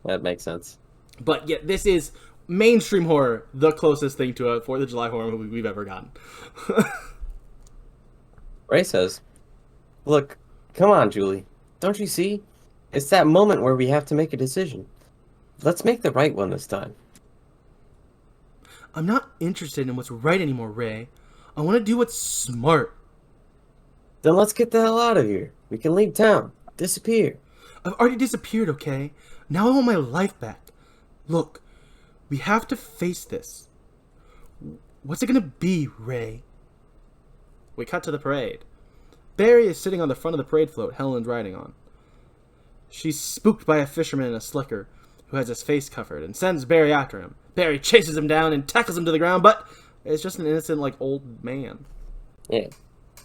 That makes sense. But yeah, this is mainstream horror, the closest thing to a 4th of July horror movie we've ever gotten. Ray says, look, come on, Julie. Don't you see? It's that moment where we have to make a decision. Let's make the right one this time. I'm not interested in what's right anymore, Ray. I want to do what's smart. Then let's get the hell out of here. We can leave town. Disappear. I've already disappeared, okay? Now I want my life back. Look, we have to face this. What's it gonna be, Ray? We cut to the parade. Barry is sitting on the front of the parade float Helen's riding on. She's spooked by a fisherman in a slicker who has his face covered and sends Barry after him. Barry chases him down and tackles him to the ground, but it's just an innocent, old man. Yeah.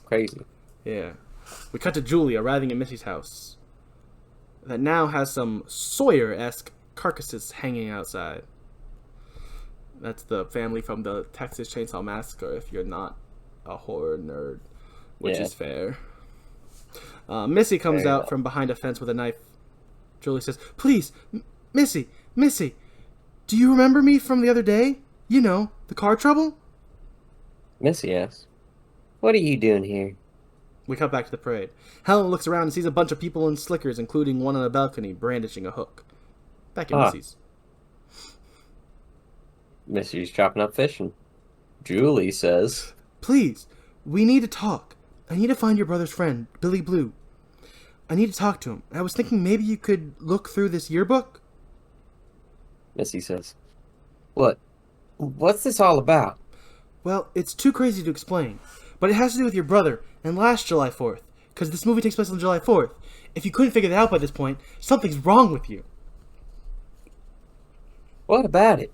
Crazy. Yeah. We cut to Julie arriving at Missy's house that now has some Sawyer-esque carcasses hanging outside. That's the family from the Texas Chainsaw Massacre if you're not a horror nerd, which is fair. Missy comes out from behind a fence with a knife. Julie says, please, Missy, do you remember me from the other day? You know, the car trouble? Missy asks, what are you doing here? We cut back to the parade. Helen looks around and sees a bunch of people in slickers, including one on a balcony brandishing a hook. Back in Missy's. Missy's chopping up fishing. Julie says, please, we need to talk. I need to find your brother's friend, Billy Blue. I need to talk to him. I was thinking maybe you could look through this yearbook? Missy says, what's this all about? Well, it's too crazy to explain, but it has to do with your brother and last July 4th, because this movie takes place on July 4th. If you couldn't figure that out by this point, something's wrong with you. What about it?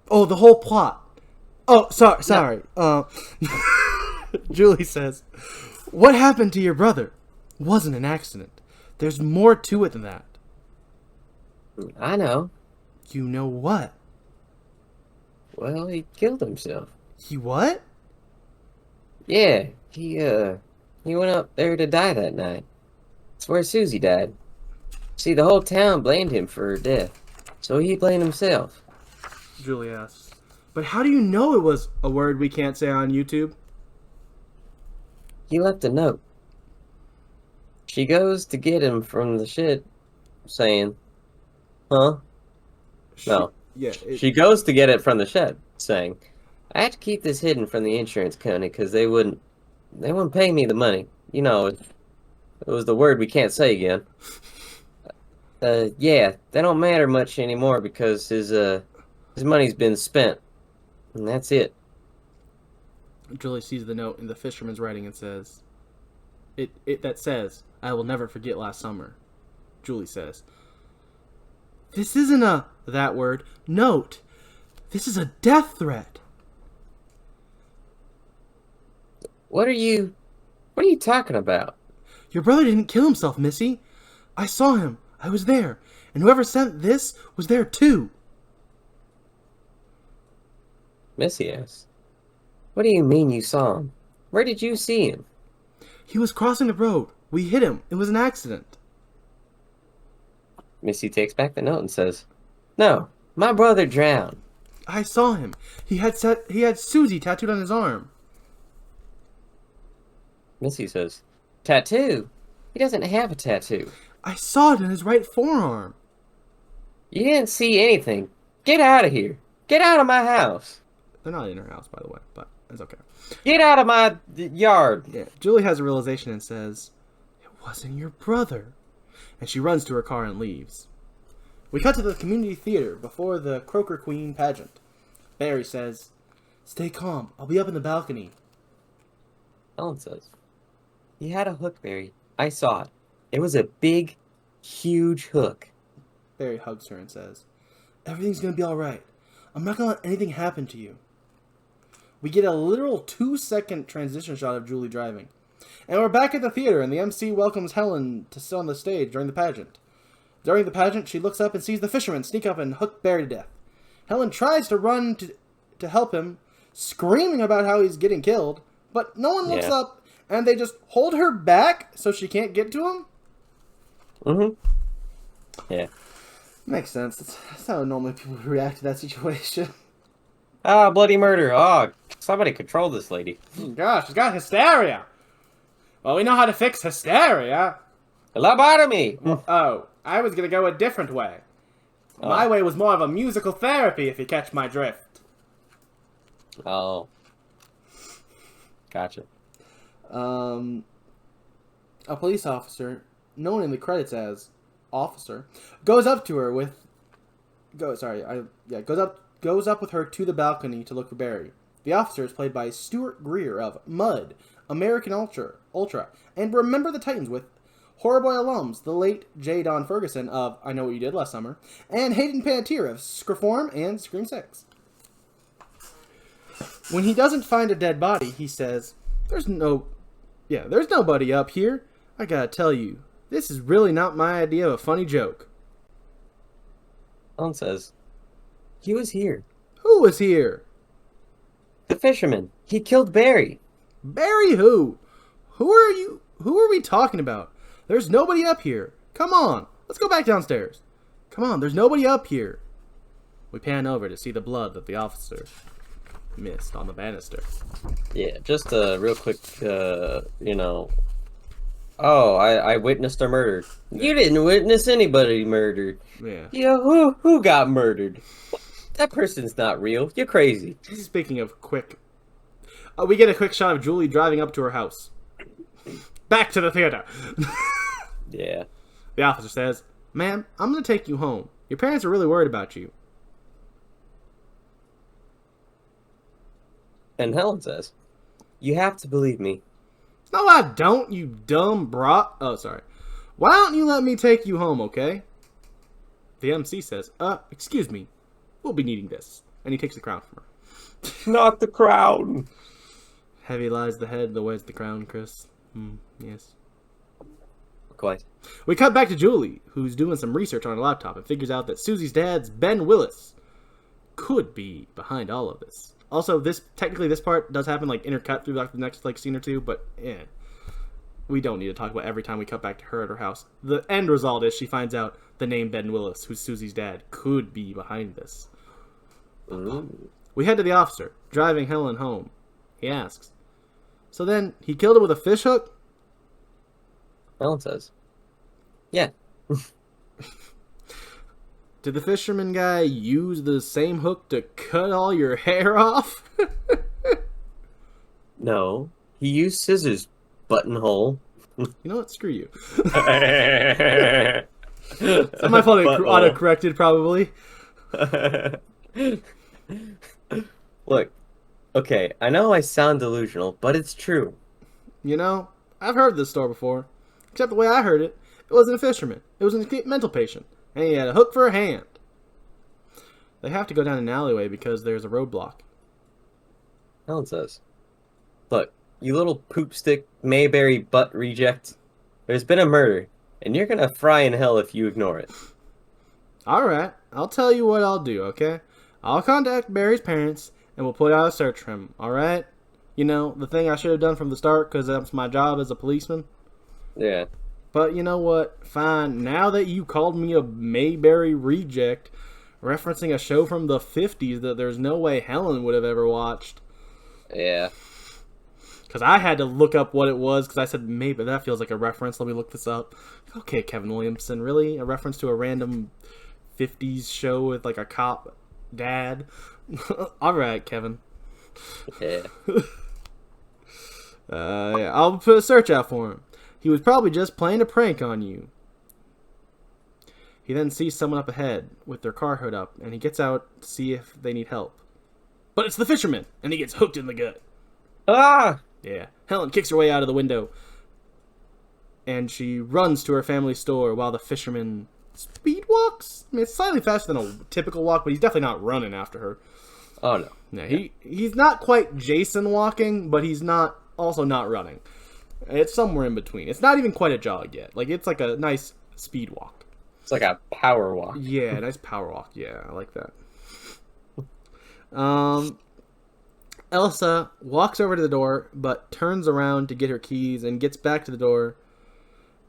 Oh, the whole plot. Oh, sorry. Julie says, what happened to your brother wasn't an accident. There's more to it than that. I know. You know what? Well, he killed himself. He what? Yeah, he went up there to die that night. It's where Susie died. See, the whole town blamed him for her death, so he blamed himself. Julie asks, but how do you know it was a word we can't say on YouTube? He left a note. She goes to get him from the shed, saying, huh? No. Yeah. She goes to get it from the shed, saying, I had to keep this hidden from the insurance company because they wouldn't pay me the money. You know, it was the word we can't say again. Yeah, that don't matter much anymore because his money's been spent. And that's it. Julie sees the note in the fisherman's writing and says, that says, I will never forget last summer. Julie says, this isn't that word, note. This is a death threat. What are you talking about? Your brother didn't kill himself, Missy. I saw him. I was there. And whoever sent this was there too. Missy asks, what do you mean you saw him? Where did you see him? He was crossing the road. We hit him. It was an accident. Missy takes back the note and says, no, my brother drowned. I saw him. He had Susie tattooed on his arm. Missy says, tattoo? He doesn't have a tattoo. I saw it in his right forearm. You didn't see anything. Get out of here. Get out of my house. They're not in her house, by the way, but It's okay. Get out of my yard. Yeah. Julie has a realization and says, "It wasn't your brother." And she runs to her car and leaves. We cut to the community theater before the Croaker Queen pageant. Barry says, "Stay calm. I'll be up in the balcony." Helen says, "He had a hook, Barry. I saw it. It was a big, huge hook." Barry hugs her and says, "Everything's gonna be alright. I'm not gonna let anything happen to you." We get a literal 2-second transition shot of Julie driving. And we're back at the theater, and the MC welcomes Helen to sit on the stage during the pageant. During the pageant, she looks up and sees the fisherman sneak up and hook Barry to death. Helen tries to run to help him, screaming about how he's getting killed, but no one looks up, and they just hold her back so she can't get to him? Mm-hmm. Yeah. Makes sense. That's how normally people would react to that situation. Ah, bloody murder. Oh, somebody control this lady. Gosh, she's got hysteria. Well, we know how to fix hysteria. Lobotomy. Oh, I was going to go a different way. My way was more of a musical therapy, if you catch my drift. Oh. Gotcha. A police officer, known in the credits as Officer, goes up with her to the balcony to look for Barry. The officer is played by Stuart Greer of Mud, American Ultra, and Remember the Titans with Horror Bois alums, the late J. Don Ferguson of I Know What You Did Last Summer, and Hayden Panettiere of Scream and Scream 6. When he doesn't find a dead body, he says, there's nobody up here. I gotta tell you, this is really not my idea of a funny joke." Helen says, "He was here." "Who was here?" "The fisherman. He killed Barry." "Barry who? Who are you? Who are we talking about? There's nobody up here. Come on, let's go back downstairs. Come on, there's nobody up here." We pan over to see the blood that the officer missed on the banister. Yeah, just a real quick, Oh, I witnessed a murder. You didn't witness anybody murdered. Yeah. Who got murdered? That person's not real. You're crazy. Speaking of quick, we get a quick shot of Julie driving up to her house. Back to the theater. Yeah. The officer says, "Ma'am, I'm going to take you home. Your parents are really worried about you." And Helen says, "You have to believe me." "No, I don't, you dumb brat." "Oh, sorry. Why don't you let me take you home, okay?" The MC says, excuse me. We'll be needing this." And he takes the crown from her. "Not the crown." Heavy lies the head that wears the crown, Chris. Yes. Quite. We cut back to Julie, who's doing some research on her laptop and figures out that Susie's dad's Ben Willis could be behind all of this. Also, this part does happen intercut through the next scene or two, but we don't need to talk about every time we cut back to her at her house. The end result is she finds out the name Ben Willis, who's Susie's dad, could be behind this. Ooh. We head to the officer, driving Helen home. He asks, "So then, he killed her with a fish hook?" Helen says, "Yeah." "Did the fisherman guy use the same hook to cut all your hair off?" "No, he used scissors, buttonhole." You know what? Screw you. So my phone auto-corrected, probably. Look, okay, I know I sound delusional, but it's true. I've heard this story before. Except the way I heard it, it wasn't a fisherman. It was a mental patient. And he had a hook for a hand. They have to go down an alleyway because there's a roadblock. Helen says, "Look, you little poop stick Mayberry butt reject. There's been a murder, and you're gonna fry in hell if you ignore it." Alright, I'll tell you what I'll do, okay? I'll contact Barry's parents, and we'll put out a search for him, alright? The thing I should have done from the start, because that's my job as a policeman. Yeah. But you know what? Fine. Now that you called me a Mayberry reject, referencing a show from the 50s that there's no way Helen would have ever watched. Yeah. Because I had to look up what it was, because I said, maybe that feels like a reference. Let me look this up. Okay, Kevin Williamson, really? A reference to a random 50s show with a cop dad? Alright, Kevin. Yeah. Yeah, I'll put a search out for him. He was probably just playing a prank on you. He then sees someone up ahead with their car hood up, and he gets out to see if they need help. But it's the fisherman, and he gets hooked in the gut. Ah! Yeah. Helen kicks her way out of the window, and she runs to her family's store while the fisherman speed walks. I mean, it's slightly faster than a typical walk, but he's definitely not running after her. Oh, no. Yeah, he's not quite Jason walking, but he's also not running. It's somewhere in between. It's not even quite a jog yet. Like, it's like a nice speed walk. It's like a power walk. Yeah, nice power walk. Yeah, I like that. Elsa walks over to the door, but turns around to get her keys and gets back to the door,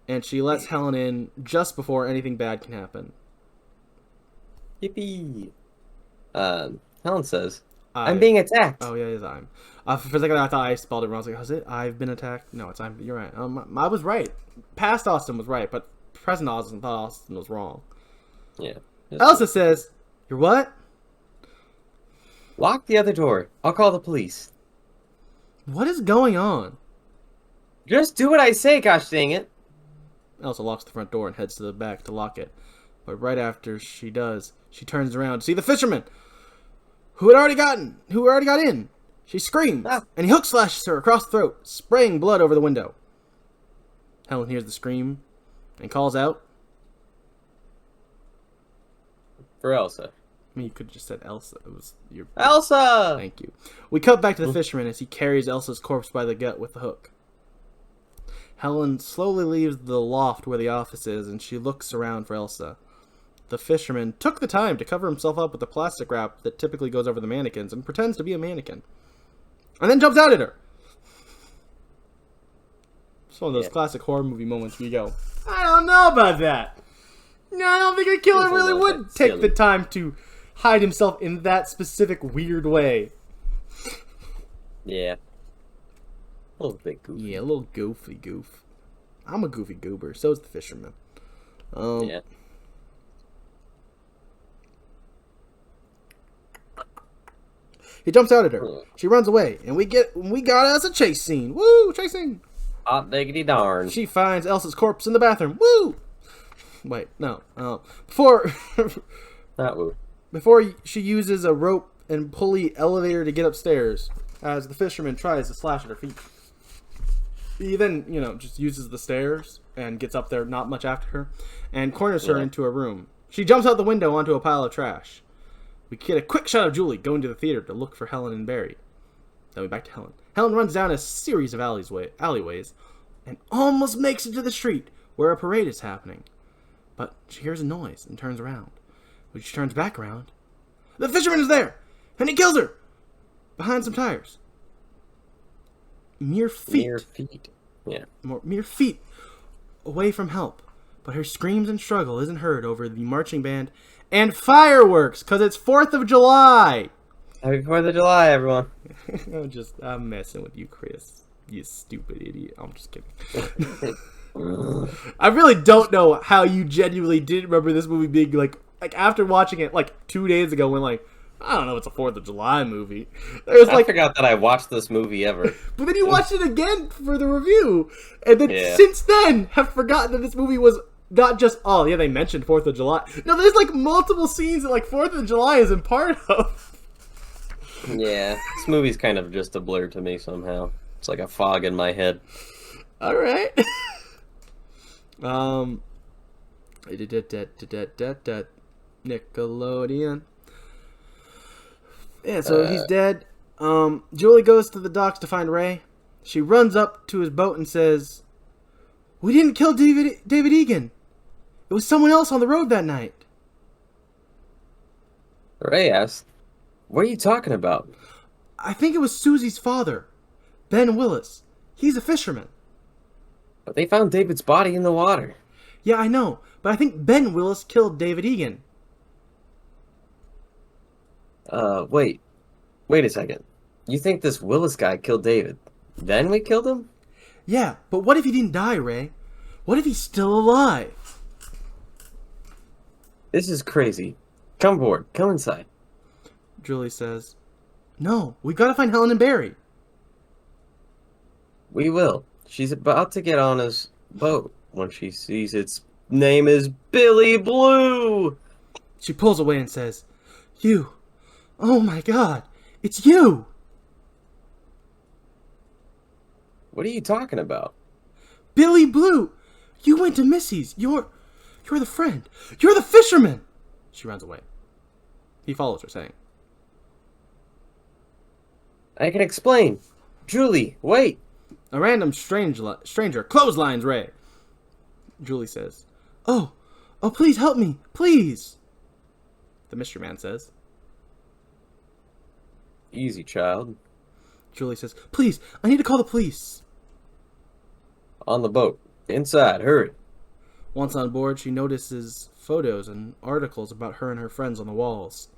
and she lets Helen in just before anything bad can happen. Yippee! Helen says, I'm being attacked. Oh, yeah, it is I'm. For a second, I thought I spelled it wrong. I was like, was it? I've been attacked? No, it's I'm. You're right. I was right. Past Austin was right, but present Austin thought Austin was wrong. Yeah. Elsa says, you're what? Lock the other door. I'll call the police. What is going on? Just do what I say, gosh dang it. Elsa locks the front door and heads to the back to lock it. But right after she does, she turns around to see the fisherman who had already got in. She screams, and he hook slashes her across the throat, spraying blood over the window. Helen hears the scream and calls out. For Elsa. I mean, you could have just said Elsa. It was your Elsa! Thank you. We cut back to the fisherman as he carries Elsa's corpse by the gut with the hook. Helen slowly leaves the loft where the office is, and she looks around for Elsa. The fisherman took the time to cover himself up with the plastic wrap that typically goes over the mannequins and pretends to be a mannequin. And then jumps out at her. It's one of those classic horror movie moments where you go, I don't know about that. No, I don't think a killer really would take the time to hide himself in that specific weird way. Yeah. A little bit goofy. Yeah, a little goofy goof. I'm a goofy goober. So is the fisherman. Yeah. He jumps out at her. She runs away, and we got us a chase scene. Woo, chase scene. Hot diggity darn. She finds Elsa's corpse in the bathroom. Woo. Wait, no. Before Not woo. Before she uses a rope and pulley elevator to get upstairs, as the fisherman tries to slash at her feet. He then, just uses the stairs and gets up there not much after her, and corners her into a room. She jumps out the window onto a pile of trash. We get a quick shot of Julie going to the theater to look for Helen and Barry. Then we back to Helen. Helen runs down a series of alleyways and almost makes it to the street where a parade is happening. But she hears a noise and turns around. When she turns back around, the fisherman is there, and he kills her behind some tires. Mere feet. Yeah. Mere feet away from help. But her screams and struggle isn't heard over the marching band and fireworks, because it's 4th of July. Happy 4th of July, everyone. I'm messing with you, Chris. You stupid idiot. I'm just kidding. I really don't know how you genuinely didn't remember this movie being like after watching it 2 days ago when I don't know, it's a 4th of July movie. I forgot that I watched this movie ever. But then you watched it again for the review. And then since then have forgotten that this movie was not just, they mentioned 4th of July. No, there's multiple scenes that 4th of July isn't part of. Yeah, this movie's kind of just a blur to me somehow. It's like a fog in my head. Alright. Nickelodeon. Yeah, so he's dead. Julie goes to the docks to find Ray. She runs up to his boat and says, "We didn't kill David Egan. It was someone else on the road that night." Ray asks, "What are you talking about?" "I think it was Susie's father, Ben Willis. He's a fisherman." "But they found David's body in the water." "Yeah, I know, but I think Ben Willis killed David Egan." Wait a second. You think this Willis guy killed David? Then we killed him? "Yeah, but what if he didn't die, Ray? What if he's still alive?" This is crazy. Come aboard. Come inside. Julie says. No, we gotta find Helen and Barry. We will. She's about to get on his boat when she sees its name is Billy Blue. She pulls away and says, "You. Oh my God, it's you." What are you talking about? Billy Blue. You went to Missy's. You're the friend. You're the fisherman. She runs away. He follows her, saying, I can explain. Julie, wait. A random stranger clotheslines Ray. Julie says, Oh, please help me, please. The mystery man says, Easy, child. Julie says, Please, I need to call the police. On the boat. Inside, hurry. Once on board, she notices photos and articles about her and her friends on the walls.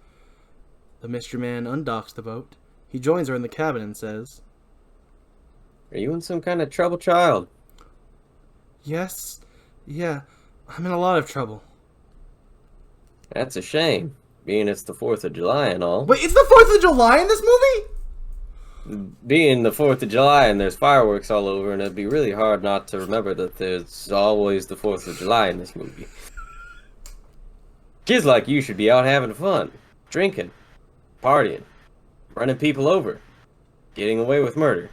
The mystery man undocks the boat. He joins her in the cabin and says, Are you in some kind of trouble, child? Yes, yeah, I'm in a lot of trouble. That's a shame, being it's the 4th of July and all. Wait, it's the 4th of July in this movie? Being the 4th of July and there's fireworks all over, and it'd be really hard not to remember that there's always the 4th of July in this movie. Kids like you should be out having fun, drinking, partying, running people over, getting away with murder.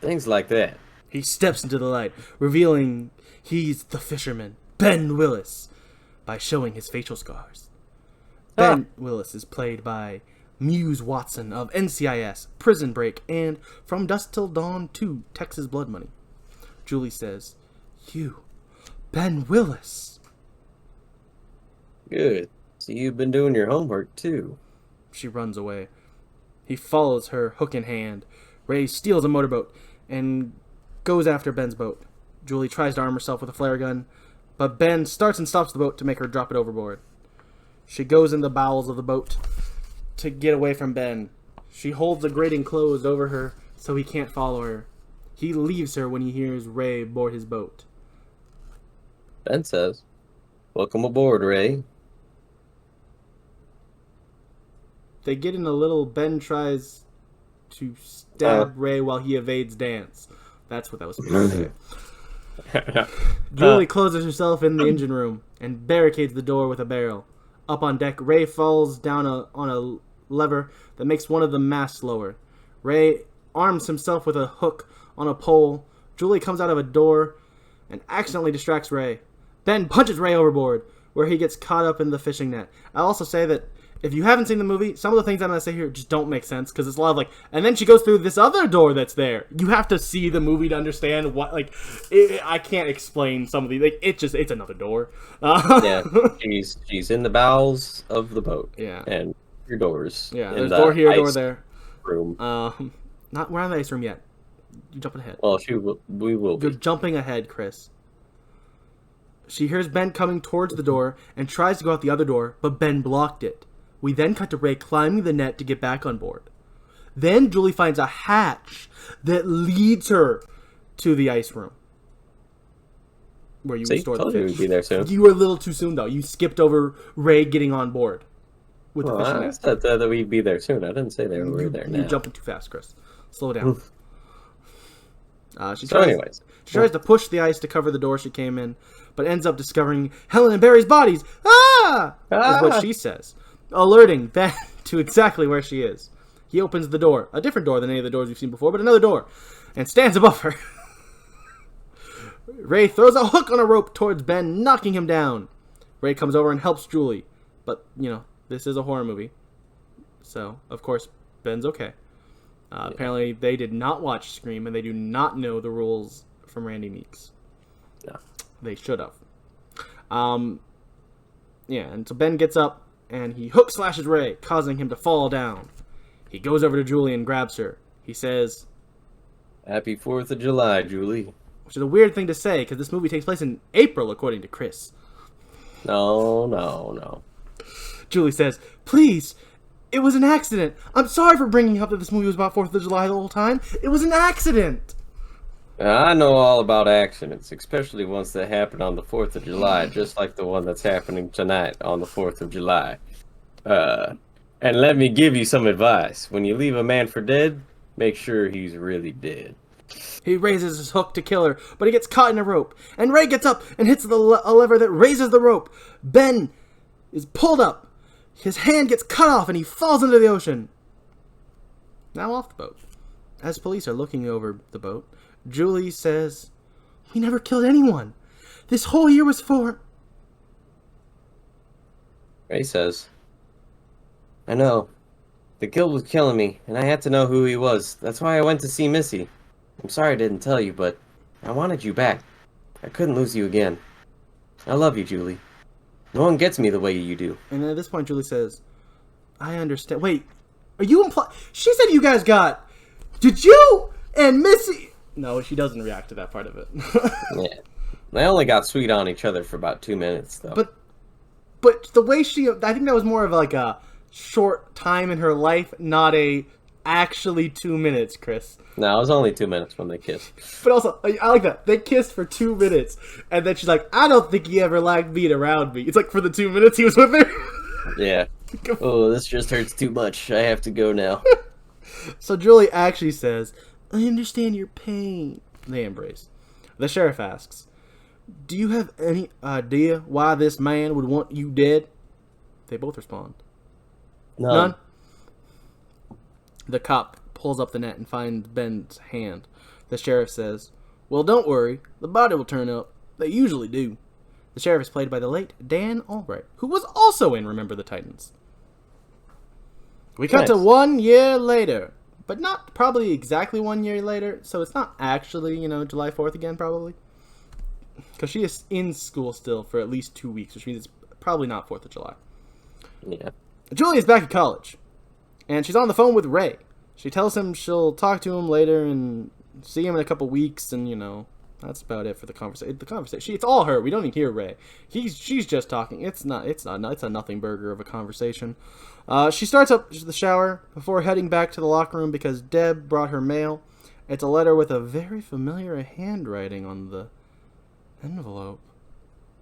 Things like that. He steps into the light, revealing he's the fisherman, Ben Willis, by showing his facial scars. Ben Willis is played by Muse Watson of NCIS, Prison Break, and From Dusk Till Dawn 2, Texas Blood Money. Julie says, You, Ben Willis. Good. So you've been doing your homework, too. She runs away. He follows her, hook in hand. Ray steals a motorboat and goes after Ben's boat. Julie tries to arm herself with a flare gun, but Ben starts and stops the boat to make her drop it overboard. She goes in the bowels of the boat to get away from Ben. She holds the grating closed over her so he can't follow her. He leaves her when he hears Ray board his boat. Ben says, Welcome aboard, Ray. They get in a little... Ben tries to stab Ray while he evades dance. That's what that was supposed to say. Julie closes herself in the engine room and barricades the door with a barrel. Up on deck, Ray falls down on a lever that makes one of the masts lower. Ray arms himself with a hook on a pole. Julie comes out of a door and accidentally distracts Ray. Ben punches Ray overboard, where he gets caught up in the fishing net. I'll also say that if you haven't seen the movie, some of the things I'm going to say here just don't make sense, because it's a lot of like, and then she goes through this other door that's there. You have to see the movie to understand what, like, I can't explain some of these, like, it's another door. Yeah, she's in the bowels of the boat. Yeah. And your doors. Yeah, there's door here, door there. Room. We're not in the ice room yet. You're jumping ahead. Well, we will be. You're jumping ahead, Chris. She hears Ben coming towards the door and tries to go out the other door, but Ben blocked it. We then cut to Ray climbing the net to get back on board. Then Julie finds a hatch that leads her to the ice room, where you would store the fish. You'd be there soon. You were a little too soon, though. You skipped over Ray getting on board with the fishing net. I said that we'd be there soon. I didn't say they were there now. You're jumping too fast, Chris. Slow down. She tries to push the ice to cover the door she came in, but ends up discovering Helen and Barry's bodies. Ah! Is what she says, alerting Ben to exactly where she is. He opens the door, a different door than any of the doors we've seen before, but another door, and stands above her. Ray throws a hook on a rope towards Ben, knocking him down. Ray comes over and helps Julie, but, this is a horror movie, so, of course, Ben's okay. Apparently, they did not watch Scream, and they do not know the rules from Randy Meeks. No. They should have. And so Ben gets up, and he hook slashes Ray, causing him to fall down. He goes over to Julie and grabs her. He says, Happy 4th of July, Julie. Which is a weird thing to say, because this movie takes place in April, according to Chris. No. Julie says, Please, it was an accident. I'm sorry for bringing up that this movie was about 4th of July the whole time. It was an accident. I know all about accidents, especially ones that happen on the 4th of July, just like the one that's happening tonight on the 4th of July. And let me give you some advice. When you leave a man for dead, make sure he's really dead. He raises his hook to kill her, but he gets caught in a rope. And Ray gets up and hits a lever that raises the rope. Ben is pulled up. His hand gets cut off and he falls into the ocean. Now off the boat. As police are looking over the boat, Julie says, "We never killed anyone. This whole year was for..." Ray says, "I know. The guild was killing me, and I had to know who he was. That's why I went to see Missy. I'm sorry I didn't tell you, but I wanted you back. I couldn't lose you again. I love you, Julie. No one gets me the way you do." And at this point, Julie says, "I understand." Wait, are you implying... She said you guys got... Did you and Missy... No, she doesn't react to that part of it. Yeah. They only got sweet on each other for about 2 minutes, though. But the way she... I think that was more of like a short time in her life, not a actually 2 minutes, Chris. No, it was only 2 minutes when they kissed. But also, I like that. They kissed for 2 minutes, and then she's like, "I don't think he ever liked being around me." It's like for the 2 minutes he was with her. Yeah. Oh, this just hurts too much. I have to go now. So Julie actually says, "I understand your pain." They embrace. The sheriff asks, "Do you have any idea why this man would want you dead?" They both respond, "None." The cop pulls up the net and finds Ben's hand. The sheriff says, "Well, don't worry. The body will turn up. They usually do." The sheriff is played by the late Dan Albright, who was also in Remember the Titans. We cut to 1 year later, but not probably exactly 1 year later, so it's not actually, July 4th again, probably. Because she is in school still for at least 2 weeks, which means it's probably not 4th of July. Yeah. Julie is back at college, and she's on the phone with Ray. She tells him she'll talk to him later and see him in a couple weeks, and, that's about it for the conversation. It's all her. We don't need to hear Ray. She's just talking. It's a nothing burger of a conversation. She starts up the shower before heading back to the locker room because Deb brought her mail. It's a letter with a very familiar handwriting on the envelope.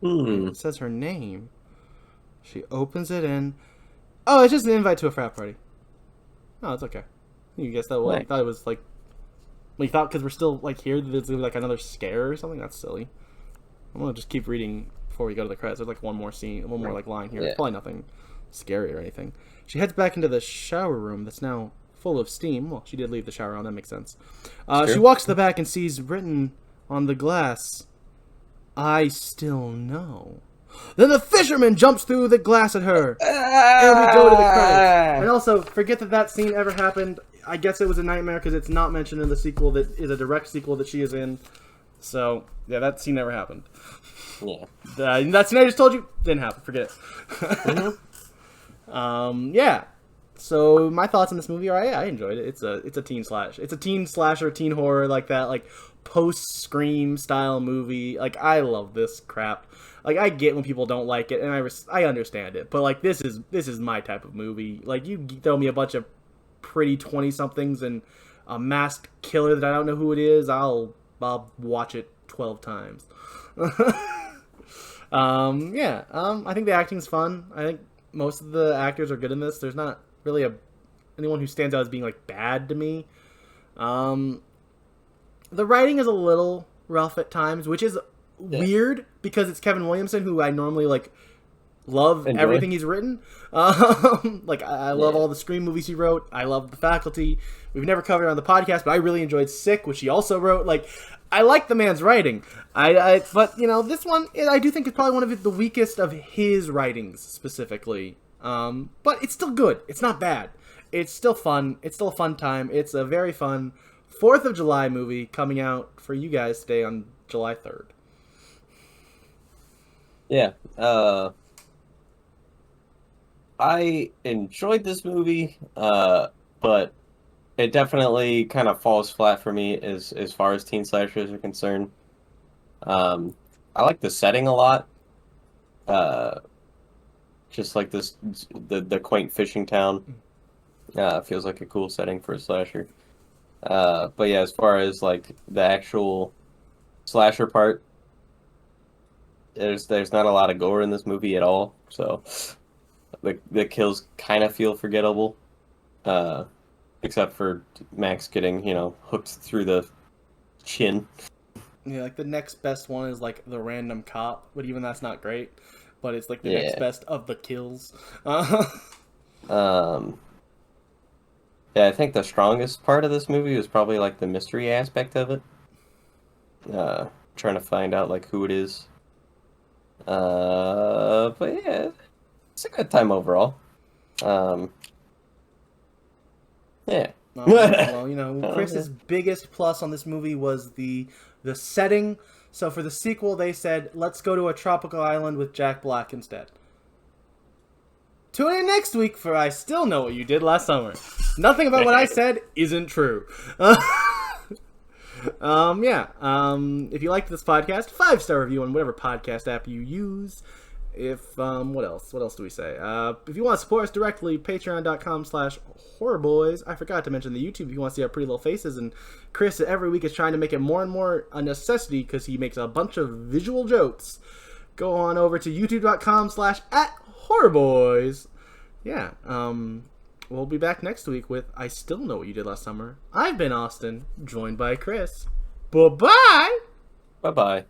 It says her name. She opens it and... Oh, it's just an invite to a frat party. Oh, it's okay. You guessed that one. I thought it was like... We thought because we're still here that there's like another scare or something. That's silly. I'm gonna just keep reading before we go to the credits. There's like one more scene, one more line here. Yeah. Probably nothing scary or anything. She heads back into the shower room that's now full of steam. Well, she did leave the shower on. That makes sense. She walks to the back and sees written on the glass, "I still know." Then the fisherman jumps through the glass at her. And we go to the credits. And also, forget that scene ever happened. I guess it was a nightmare because it's not mentioned in the sequel that is a direct sequel that she is in. So, yeah, that scene never happened. Yeah. That scene I just told you didn't happen. Forget it. Mm-hmm. Yeah. So my thoughts on this movie are I enjoyed it. It's a teen slash. It's a teen slasher, teen horror like that, like post Scream style movie. Like I love this crap. Like I get when people don't like it, and I understand it. But like this is my type of movie. Like you throw me a bunch of pretty 20-somethings and a masked killer that I don't know who it is, I'll watch it 12 times. I think the acting's fun. I think most of the actors are good in this. There's not really anyone who stands out as being like bad to me. The writing is a little rough at times, which is weird because it's Kevin Williamson, who I normally love everything he's written. I love all the Scream movies he wrote. I love The Faculty. We've never covered it on the podcast, but I really enjoyed Sick, which he also wrote. I like the man's writing. But this one I do think is probably one of the weakest of his writings specifically. But it's still good. It's not bad. It's still fun. It's still a fun time. It's a very fun 4th of July movie coming out for you guys today on July 3rd. Yeah. I enjoyed this movie, but it definitely kind of falls flat for me as far as teen slashers are concerned. I like the setting a lot. Just like the quaint fishing town. Feels like a cool setting for a slasher. But yeah, as far as the actual slasher part, there's not a lot of gore in this movie at all. So The kills kind of feel forgettable, except for Max getting hooked through the chin. Yeah, like the next best one is like the random cop, but even that's not great. But it's like the next best of the kills. Yeah, I think the strongest part of this movie was probably like the mystery aspect of it. Trying to find out like who it is. But yeah, it's a good time overall. Yeah. Well, Chris's biggest plus on this movie was the setting. So for the sequel, they said, let's go to a tropical island with Jack Black instead. Tune in next week for I Still Know What You Did Last Summer. Nothing about what I said isn't true. If you liked this podcast, 5-star review on whatever podcast app you use. What else do we say? If you want to support us directly, patreon.com/horrorboys. I forgot to mention the YouTube if you want to see our pretty little faces. And Chris every week is trying to make it more and more a necessity because he makes a bunch of visual jokes. Go on over to youtube.com/@horrorboys. Yeah, we'll be back next week with I Still Know What You Did Last Summer. I've been Austin, joined by Chris. Bye-bye! Bye-bye.